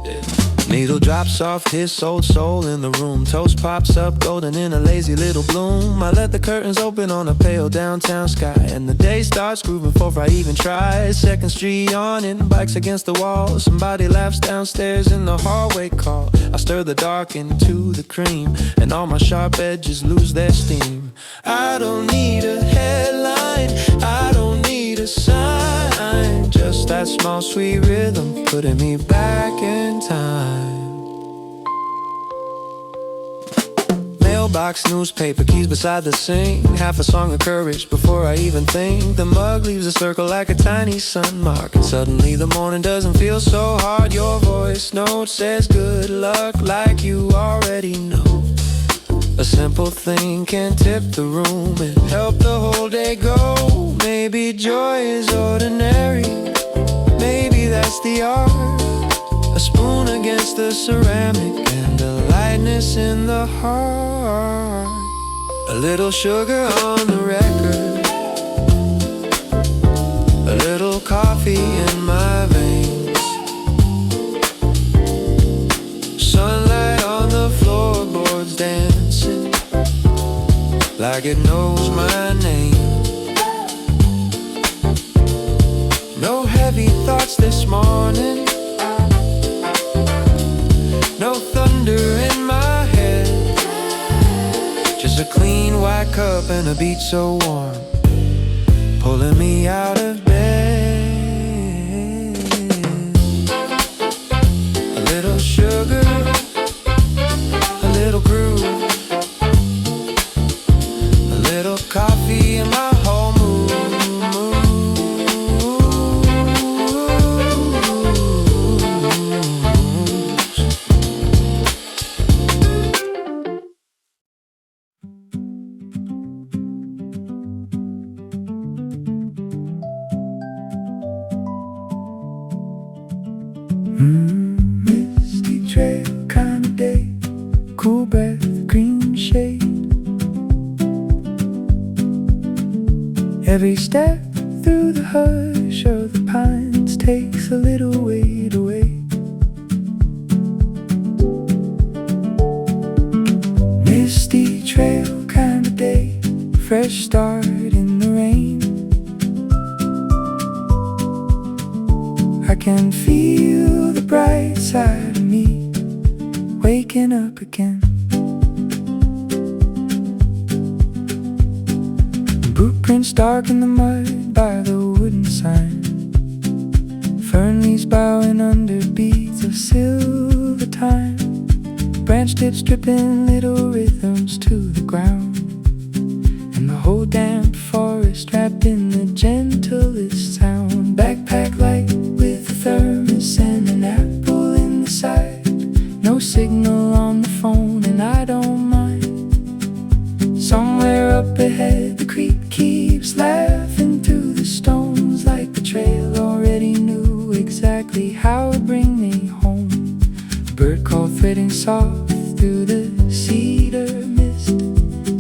[SPEAKER 1] Yeah. Needle drops off his old soul in the room. Toast pops up golden in a lazy little bloom. I let the curtains open on a pale downtown sky, and the day starts grooving before I even try. Second Street yawning, bikes against the wall. Somebody laughs downstairs in the hallway call. I stir the dark into the cream, and all my sharp edges lose their steam. I don't need a headline, I don't need a sign, just that small sweet rhythm putting me back in time. Mailbox, newspaper, keys beside the sink. Half a song of courage before I even think. The mug leaves a circle like a tiny sun mark, and suddenly the morning doesn't feel so hard. Your voice note says good luck like you already know. A simple thing can tip the room and help the whole day go. Maybe joy is ordinary, maybe that's the art. A spoon against the ceramic and a lightness in the heart. A little sugar on the record, a little coffee in my veins, sunlight on the floorboards dancing like it knows my name. No heavy thoughts this morning, no thunder in my head, just a clean white cup and a beat so warm, pulling me out of bed. A little sugar, a little groove, a little coffee in my whole mood. Misty trail kind of day, cool breath, green shade. Every step through the hush of the pines takes a little weight away. Misty trail kind of day, fresh start in the rain. I can feel the bright side of me waking up again. Footprints dark in the mud by the wooden sign, fern leaves bowing under beads of silver time, branch tips dripping little rhythms to the ground, and the whole damp forest wrapped in the gentlest sound. Backpack light with a thermos and an apple in the side, no signal on the phone and I don't mind. Somewhere up ahead the creek keeps laughing through the stones, like the trail already knew exactly how it'd bring me home. A bird call threading soft through the cedar mist,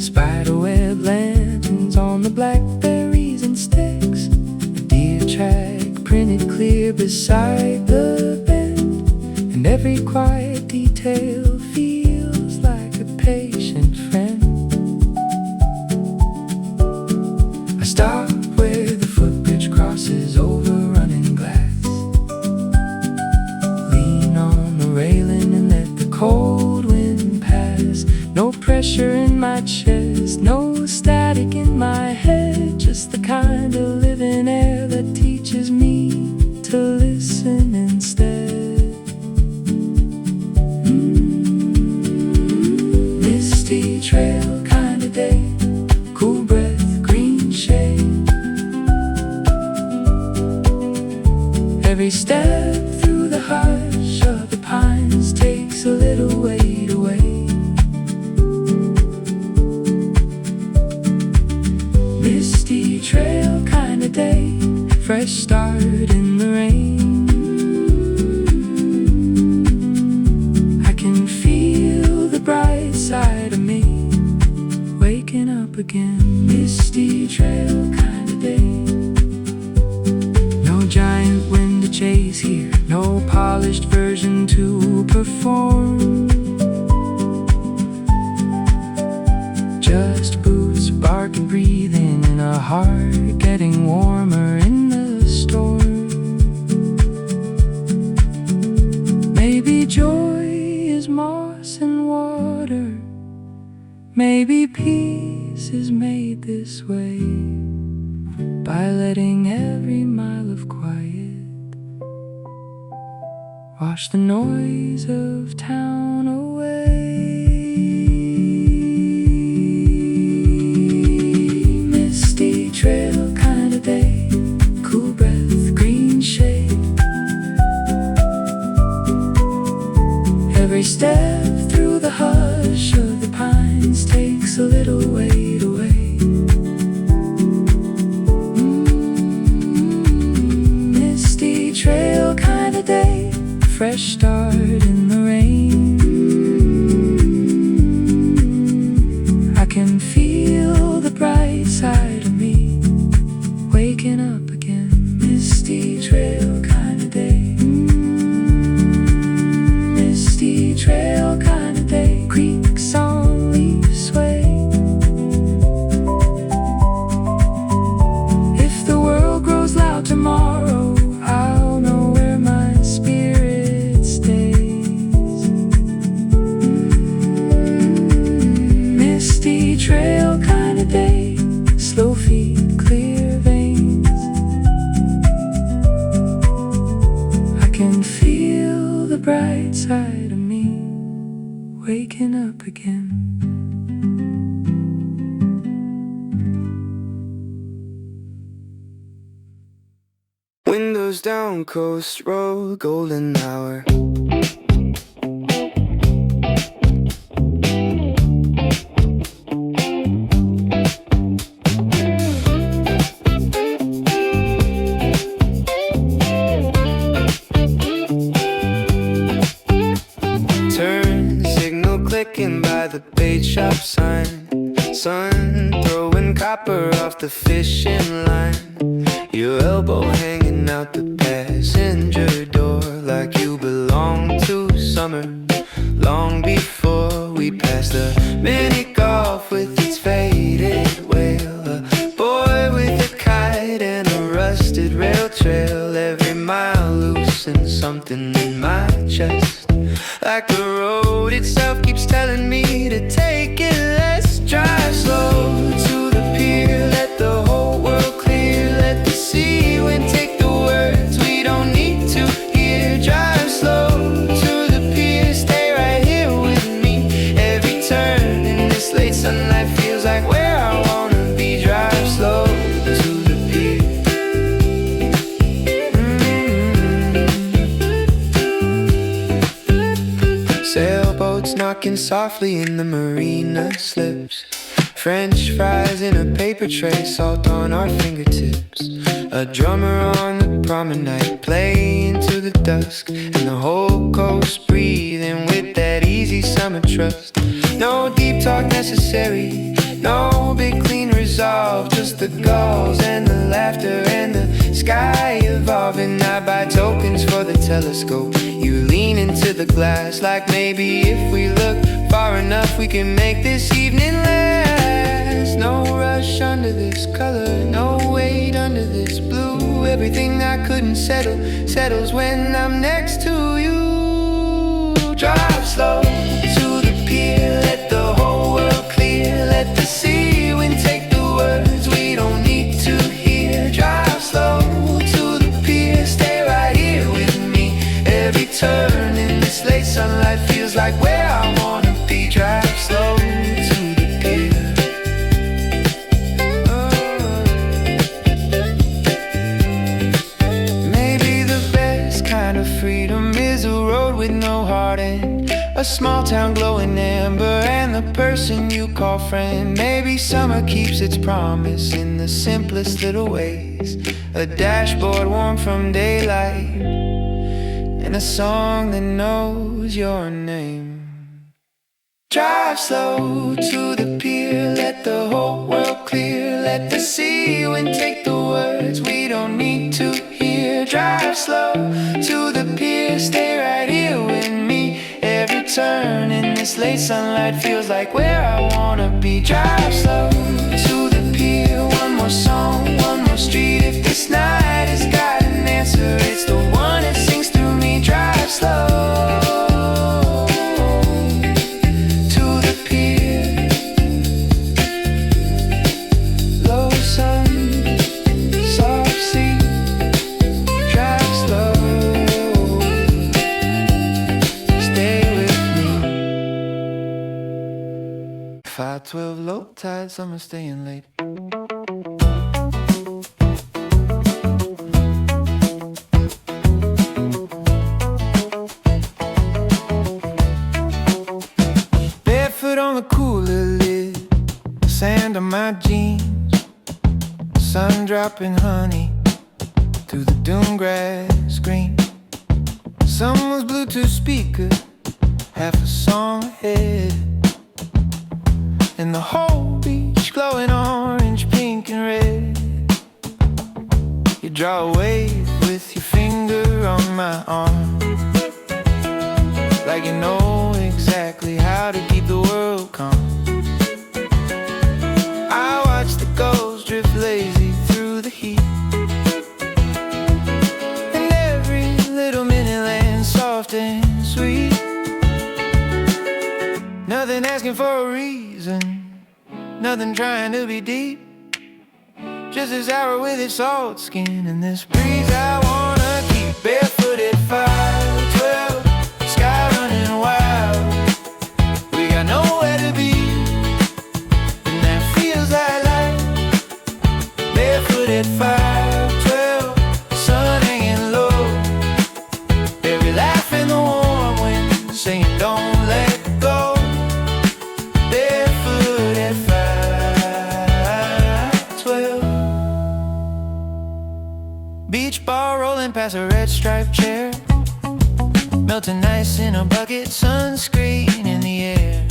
[SPEAKER 1] spiderweb lanterns on the blackberries and sticks, a deer track printed clear beside the bend, and every quiet detail feels like a patient friend. I stop where the footbridge crosses over running glass, lean on the railing and let the cold wind pass. No pressure in my chest, no static in my head, just the kind of living air that teaches me to listen instead. Misty trail kind of day, cool breath, green shade. Every step through the hush of the pines takes a little weight away. Misty trail kind of day, fresh start in the rain. I can feel the bright side of me waking up again. Misty trail kind of day, no giant wind to chase here, no polished version to perform, just boots barking, breathing, and a heart getting warmer in the storm. Maybe joy is moss and water, maybe peace is made this way by letting every mile of quiet wash the noise of town away. Misty trail kind of day, cool breath, green shade. Every step through the hush of the pines takes of day, fresh start in the rain. I can feel the bright side of me waking up again. Misty trail kind of day. Misty trail kind of day. Creeks on leaves sway. If the world grows loud tomorrow, I'll know where my spirit stays. Misty trail kind of day. Slow feet, clear veins. I can feel the bright side of me waking up again. Windows down, coast road, golden hour. Turn signal clicking by the bait shop sign. Sun throwing copper off the fishing line. Your elbow hanging out the passenger door, like you belong to summer, long before we passed the mini golf with its faded whale. A boy with a kite and a rusted rail trail. Every mile loosened something in my chest, like the road itself keeps telling me to take it less. Drive slow to the pier, let the whole world clear. Let the sea wind take the words we don't need to hear. Drive slow to the pier, stay right here with me. Every turn in this late sunlight feels like where I wanna be. Drive slow to the pier. Sailboats knocking softly in the marina slips. French fries in a paper tray, salt on our fingertips. A drummer on the promenade, playing to the dusk. And the whole coast breathing with that easy summer trust. No deep talk necessary, no big clean resolve. Just the gulls and the laughter and the sky evolving. I buy tokens for the telescope, you lean into the glass, like maybe if we look far enough we can make this evening last. No rush under this color, no weight under this blue. Everything I couldn't settle, settles when I'm next to you. Drive slow to the pier, let the whole world clear. Let the sea wind take the words we don't need to hear. Drive slow to the pier, stay right here with me. Every turn in this late sunlight feels like where I wanna be. Drive slow to the pier. Maybe the best kind of freedom is a road with no heart end. A small town glowing amber and the person you call friend. Maybe summer keeps its promise in the simplest little ways. A dashboard warm from daylight and a song that knows your name. Drive slow to the pier, let the whole world clear. Let the sea wind take the words we don't need to hear. Drive slow to the pier, stay right here with me. Every turn in this late sunlight feels like where I wanna be. Drive slow to the pier, one more song, one more street. If this night has got an answer, it's the one that sings through me. Drive slow to the pier. Low sun, soft sea. Drive slow, stay with me. 512 low tide, summer staying late. Barefoot on the cooler lid, sand on my jeans. Sun dropping honey through the dune grass green. Bluetooth speaker, half a song ahead, and the whole beach glowing orange, pink and red. You draw a wave with your finger on my arm, like you know exactly how to keep the world calm. I watch the gulls drift lazy through the heat, and every little minute lands soft and sweet. Nothing asking for a reason, nothing trying to be deep. Just this hour with its salt skin and this breeze I wanna keep. Barefoot at 5:12, sky running wild. We got nowhere to be, and that feels like life. Barefoot at 5:12, sun hanging low. Every laugh in the warm wind saying don't let go. Barefoot at 5:12. Beach ball rolling past a red striped chair, melting ice in a bucket, sunscreen in the air.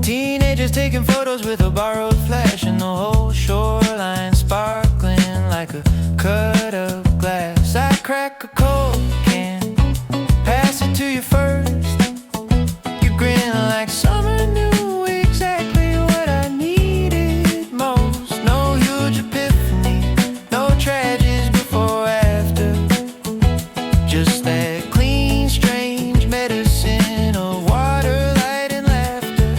[SPEAKER 1] Teenagers taking photos with a borrowed flash, and the whole shoreline sparkling like a cut of glass. I crack a cold can, pass it to you first. You grin like summer knew exactly what I needed most. No huge epiphany, no tragedies before or after, just that clean, strange medicine of water, light and laughter.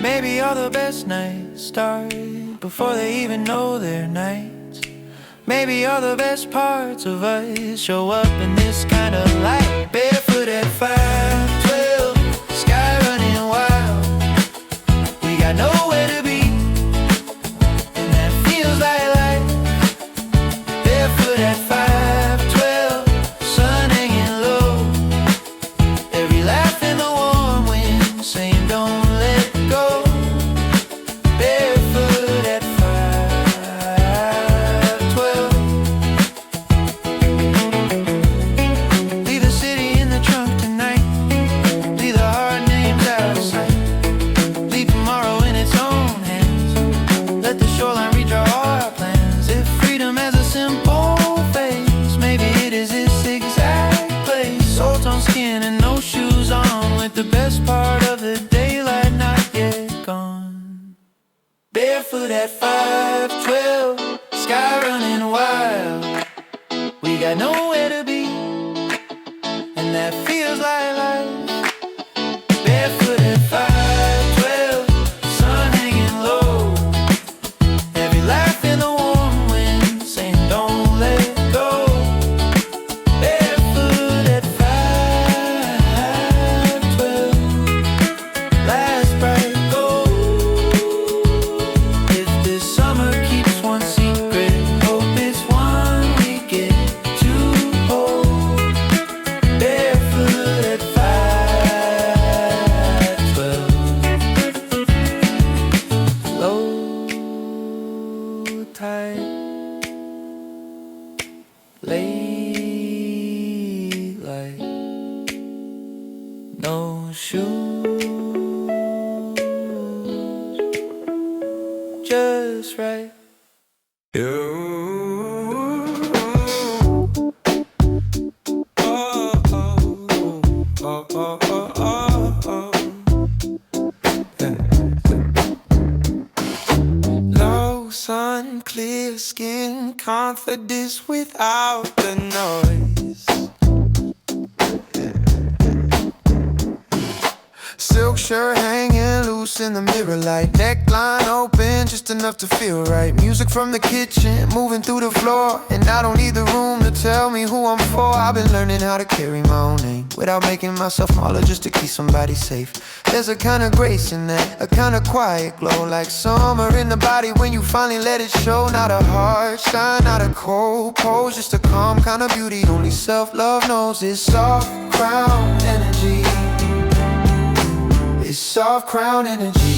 [SPEAKER 1] Maybe all the best nights start before they even know they're nights. Maybe all the best parts of us show up in this kind of light. Barefoot at 5:12, sky running wild. We got nowhere to be, and that feels like life. Barefoot at 5:12, sun hanging low. Every laugh in the warm wind saying don't let go. Barefoot at 5:12. Leave the city in the trunk tonight, leave the hard names out of sight. Leave tomorrow in its own hands, let the shoreline redraw all our plans. If freedom has a simple face, maybe it is this exact place. Salt on skin and no shoes on, with the best part of the daylight not yet gone. Barefoot at 5:12, sky running wild. We got nowhere to be, and that feels like life. Barefoot at 5:12, sun hanging low. Every laugh in the warm wind saying don't let go. Barefoot at 5:12, last bright gold. If this summer keeps one secret, hope it's one we get to hold. Barefoot at 5:12. Low tide, late light, no shoes, just right. Low sun, clear skin, confidence without the noise. Silk shirt hanging loose in the mirror light, neckline open just enough to feel right. Music from the kitchen moving through the floor, and I don't need the room to tell me who I'm for. I've been learning how to carry my own name without making myself smaller just to keep somebody safe. There's a kind of grace in that, a kind of quiet glow, like summer in the body when you finally let it show. Not a hard shine, not a cold pose, just a calm kind of beauty only self-love knows. It's soft crown energy, it's soft crown energy.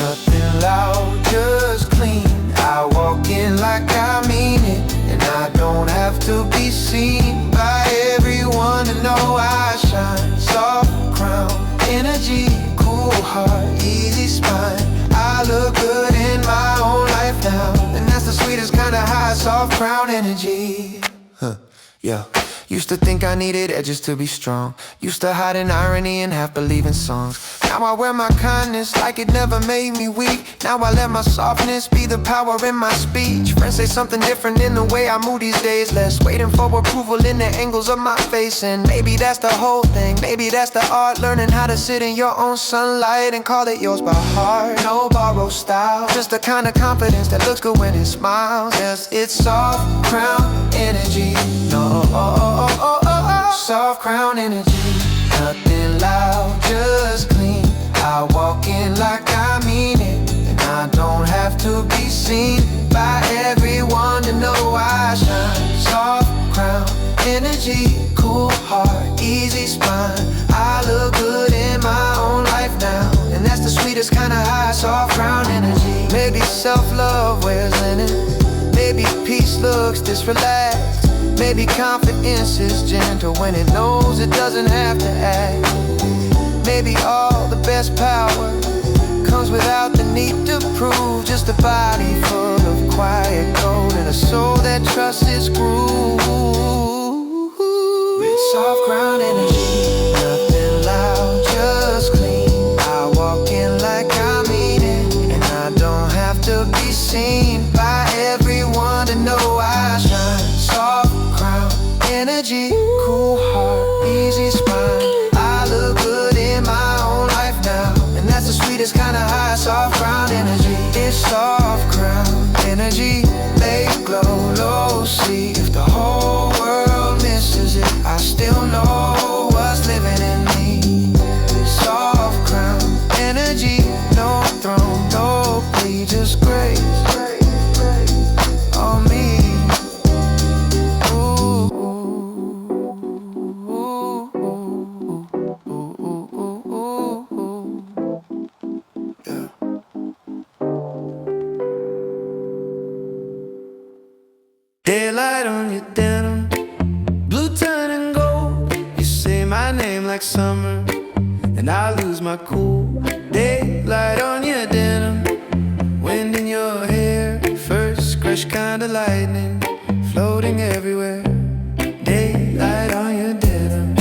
[SPEAKER 1] Nothing loud, just clean. I walk in like I mean it, and I don't have to be seen by everyone to know high, soft crown energy. Yeah. Used to think I needed edges to be strong. Used to hide in irony and half believe in songs. Now I wear my kindness like it never made me weak. Now I let my softness be the power in my speech. Friends say something different in the way I move these days. Less waiting for approval in the angles of my face. And maybe that's the whole thing, maybe that's the art. Learning how to sit in your own sunlight and call it yours by heart. No borrowed style, just the kind of confidence that looks good when it smiles. Yes, it's soft crown energy. No, soft crown energy. Nothing loud, just clean. I walk in like I mean it, and I don't have to be seen by everyone to know I shine. Soft crown energy, cool heart, easy spine. I look good in my own life now, and that's the sweetest kind of high. Soft crown energy. Maybe self-love wears linen, maybe peace looks disrelaxed. Maybe confidence is gentle when it knows it doesn't have to act. Maybe all the best power comes without the need to prove. Just a body full of quiet gold and a soul that trusts its groove. It's soft crown energy. Nothing loud, just clean. I walk in like I mean it, and I don't have to be seen by everyone to know I shine. Soft energy, cool heart, easy spine. I look good in my own life now, and that's the sweetest kind of high. Soft crown energy. It's soft crown energy. Make it glow low. See if the whole world misses it, I still know what's living in me. Soft crown energy. No throne, no plea, just grace on me. Daylight on your denim, blue turning gold. You say my name like summer, and I lose my cool. Daylight on your denim, wind in your hair, first crush kinda lightning, floating everywhere. Daylight on your denim.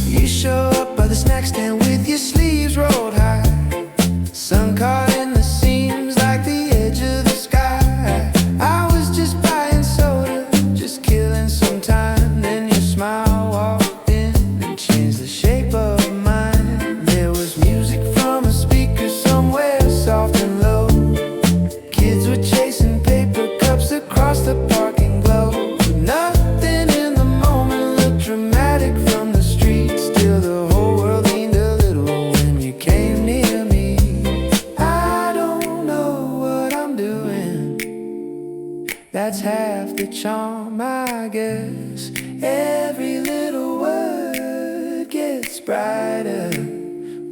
[SPEAKER 1] You show up by the snack stand with your sleeves rolled high, sun caught in the seams like the edge of the sky. I was just buying soda, just killing some time. Then your smile walked in and changed the shape of mine. There was music from a speaker somewhere, soft and low. Kids were chasing paper cups across the parking globe. Nothing in the moment looked dramatic from the street. Still the whole world leaned a little when you came near me. I don't know what I'm doing, that's half the charm, I guess. Every little word gets brighter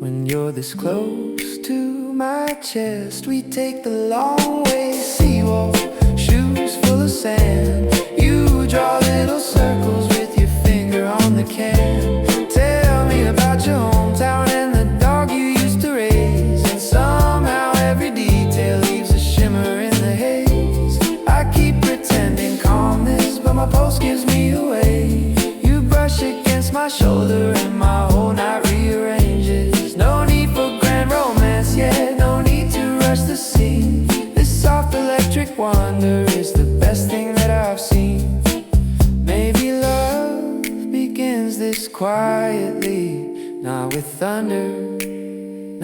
[SPEAKER 1] when you're this close to my chest. We take the long way, seawall, shoes full of sand. You draw little circles with your finger on the can. Tell me about your hometown and the dog you used to raise, and somehow every detail leaves a shimmer in the haze. I keep pretending calmness, but my pulse gives me away. You brush against my shoulder and my whole night rearranges. No need for grand romance, yeah, no need to rush the scene. This soft electric wonder is the best thing that I've seen. Maybe love begins this quietly, not with thunder,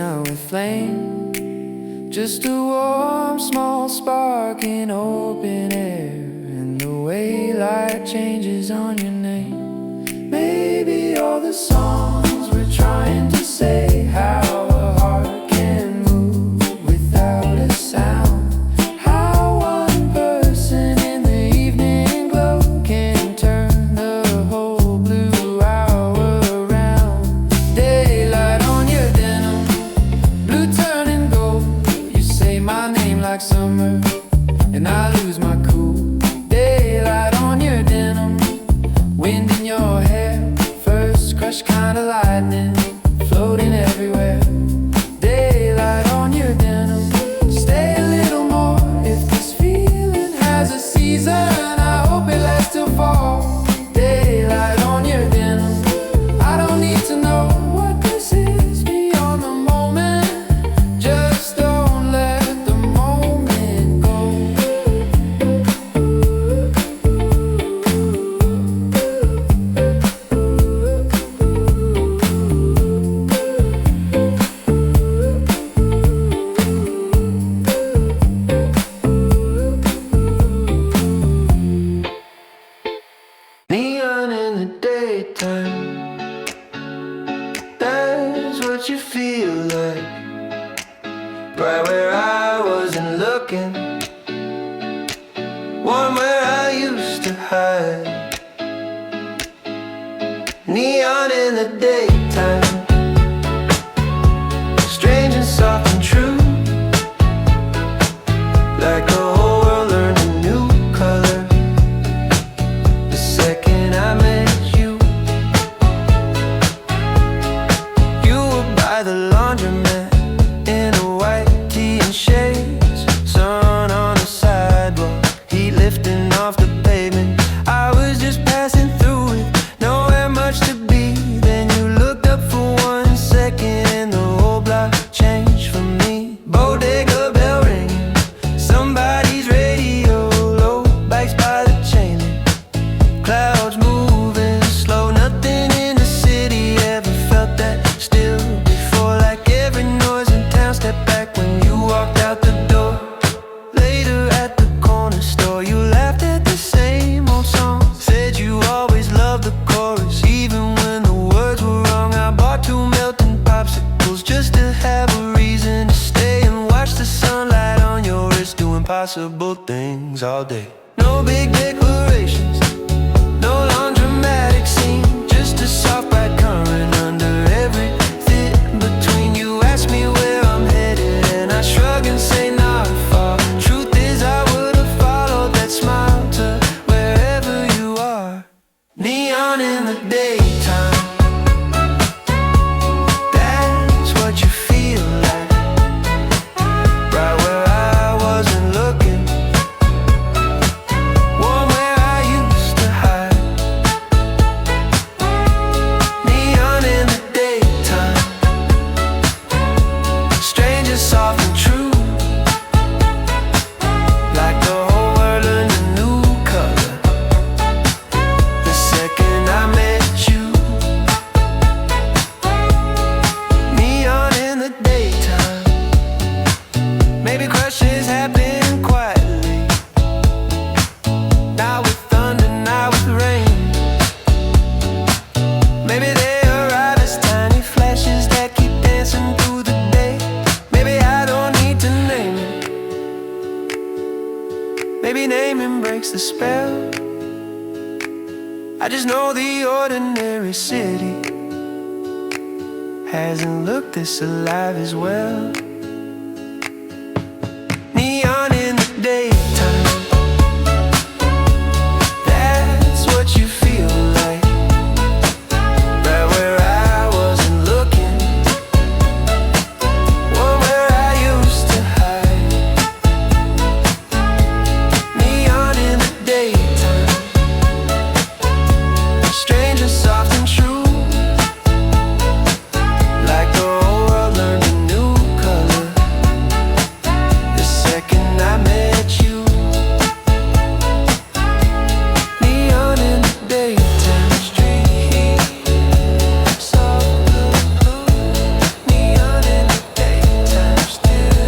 [SPEAKER 1] not with flame, just a warm small spark in open air, and the way light changes on your name. Maybe all the songs we're trying to say, how a heart can move without a sound, how one person in the evening glow can turn the whole blue hour around. Daylight on your denim, blue turning gold. You say my name like summer, and I lose my cool. Daylight on your denim, wind in your hair, first crush kinda lightning, floating everywhere. went, right where I wasn't looking, one where I used to hide. Neon in the daytime, strange and soft and true, like the whole world learned a new color the second I met you. You were by the laundromat in a white tee and shades, sun on the sidewalk, heat lifting off the pavement. I was just passing through it, nowhere much to be. Then you looked up for 1 second and the whole block changed for me. Bodega bell ringing, somebody's radio low, bikes by the chain link, clouds moving slow. Nothing in the city ever felt that still before, like every noise in town stepped back when you walked out the door. Later at the corner store, you laughed at the same old song, said you always loved the chorus even when the words were wrong. I bought 2 melting popsicles just to have a reason to stay and watch the sunlight on your wrist, do impossible things all day. No big declarations, no long dramatic scene, just a soft bright current under everything between. You asked me where I'm headed and I shrug and say not far. Truth is I would've followed that smile to wherever you are. Neon in the daytime, that's what you feel like, right where I wasn't looking, one where I used to hide. Neon in the daytime, strange and soft and true, like the whole world learned a new color the second I met you. Neon in the daytime, maybe crushes happen quietly, not with thunder, not with rain. Maybe they arrive as tiny flashes that keep dancing through the day. Maybe I don't need to name it, maybe naming breaks the spell. I just know the ordinary city hasn't looked this alive as well. Neon in the daytime, that's what you feel like, right where I wasn't looking, one where I used to hide. Neon in the daytime, strange and soft and true, like the whole world learned a new color the second I met you. Neon in the daytime, street soft blue, neon in the daytime still,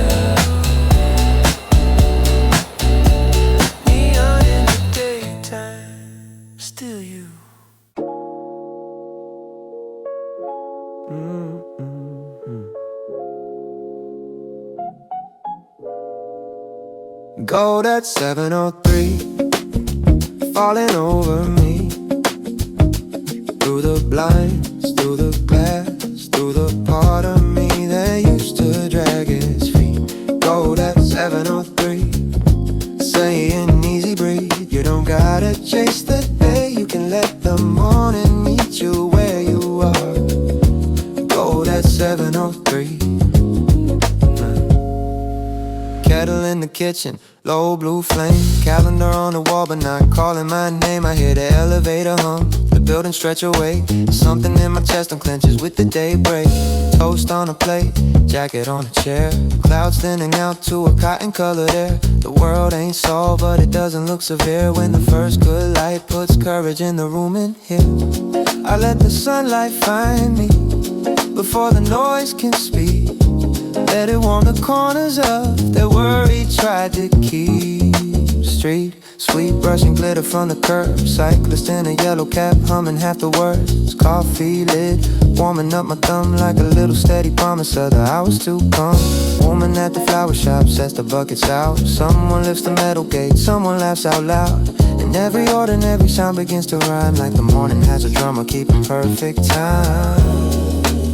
[SPEAKER 1] neon in the daytime, still you. Gold at 7:03, falling over me, through the blinds, through the glass, through the part of me that used to drag its feet. Gold at 7:03, saying easy breathe, you don't gotta chase the day, you can let the morning meet you where you are. Gold at 7:03, kettle in the kitchen, low blue flame, calendar on the wall but not calling my name. I hear the elevator hum, the building stretch away, something in my chest unclenches with the daybreak. Toast on a plate, jacket on a chair, clouds thinning out to a cotton colored air. The world ain't solved but it doesn't look severe when the first good light puts courage in the room in here. I let the sunlight find me before the noise can speak, let it warm the corners of that worry tried to keep straight. Sweet brushing glitter from the curb. Cyclist in a yellow cap, humming half the words. Coffee lit, warming up my thumb like a little steady promise of the hours to come. Woman at the flower shop sets the buckets out. Someone lifts the metal gate, someone laughs out loud. And every ordinary sound begins to rhyme like the morning has a drummer keeping perfect time.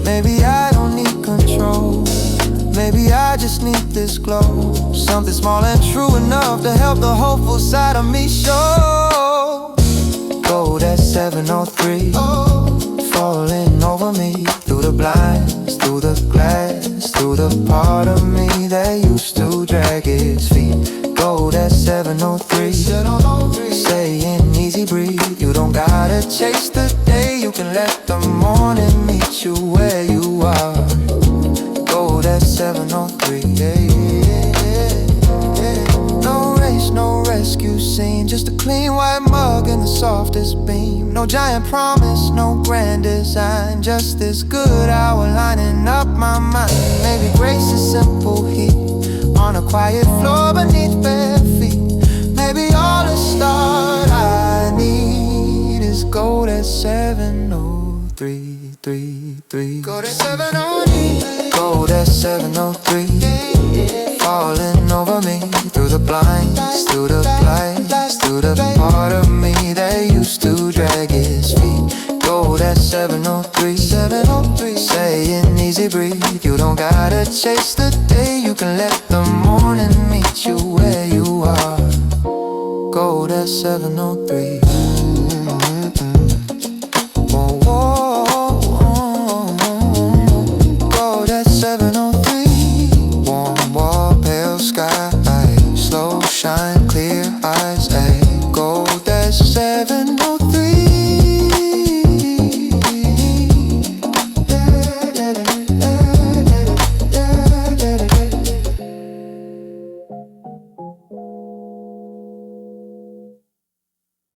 [SPEAKER 1] Maybe I don't need control, maybe I just need this glow. Something small and true enough to help the hopeful side of me show. Gold at 703, falling over me. Through the blinds, through the glass, through the part of me that used to drag its feet. Gold at 703, saying easy breathe. You don't gotta chase the day, you can let the morning meet you where you are. Gold at 703, yeah, yeah, yeah. No race, no rescue scene, just a clean white mug and the softest beam. No giant promise, no grand design, just this good hour lining up my mind. Maybe grace is simple heat on a quiet floor beneath bare feet. Maybe all the start I need is gold at 703. Gold at 703. Gold at 703. Falling over me. Through the blinds, through the lights, through the part of me that used to drag its feet. Gold at 703. Saying easy breathe. You don't gotta chase the day, you can let the morning meet you where you are. Gold at 703.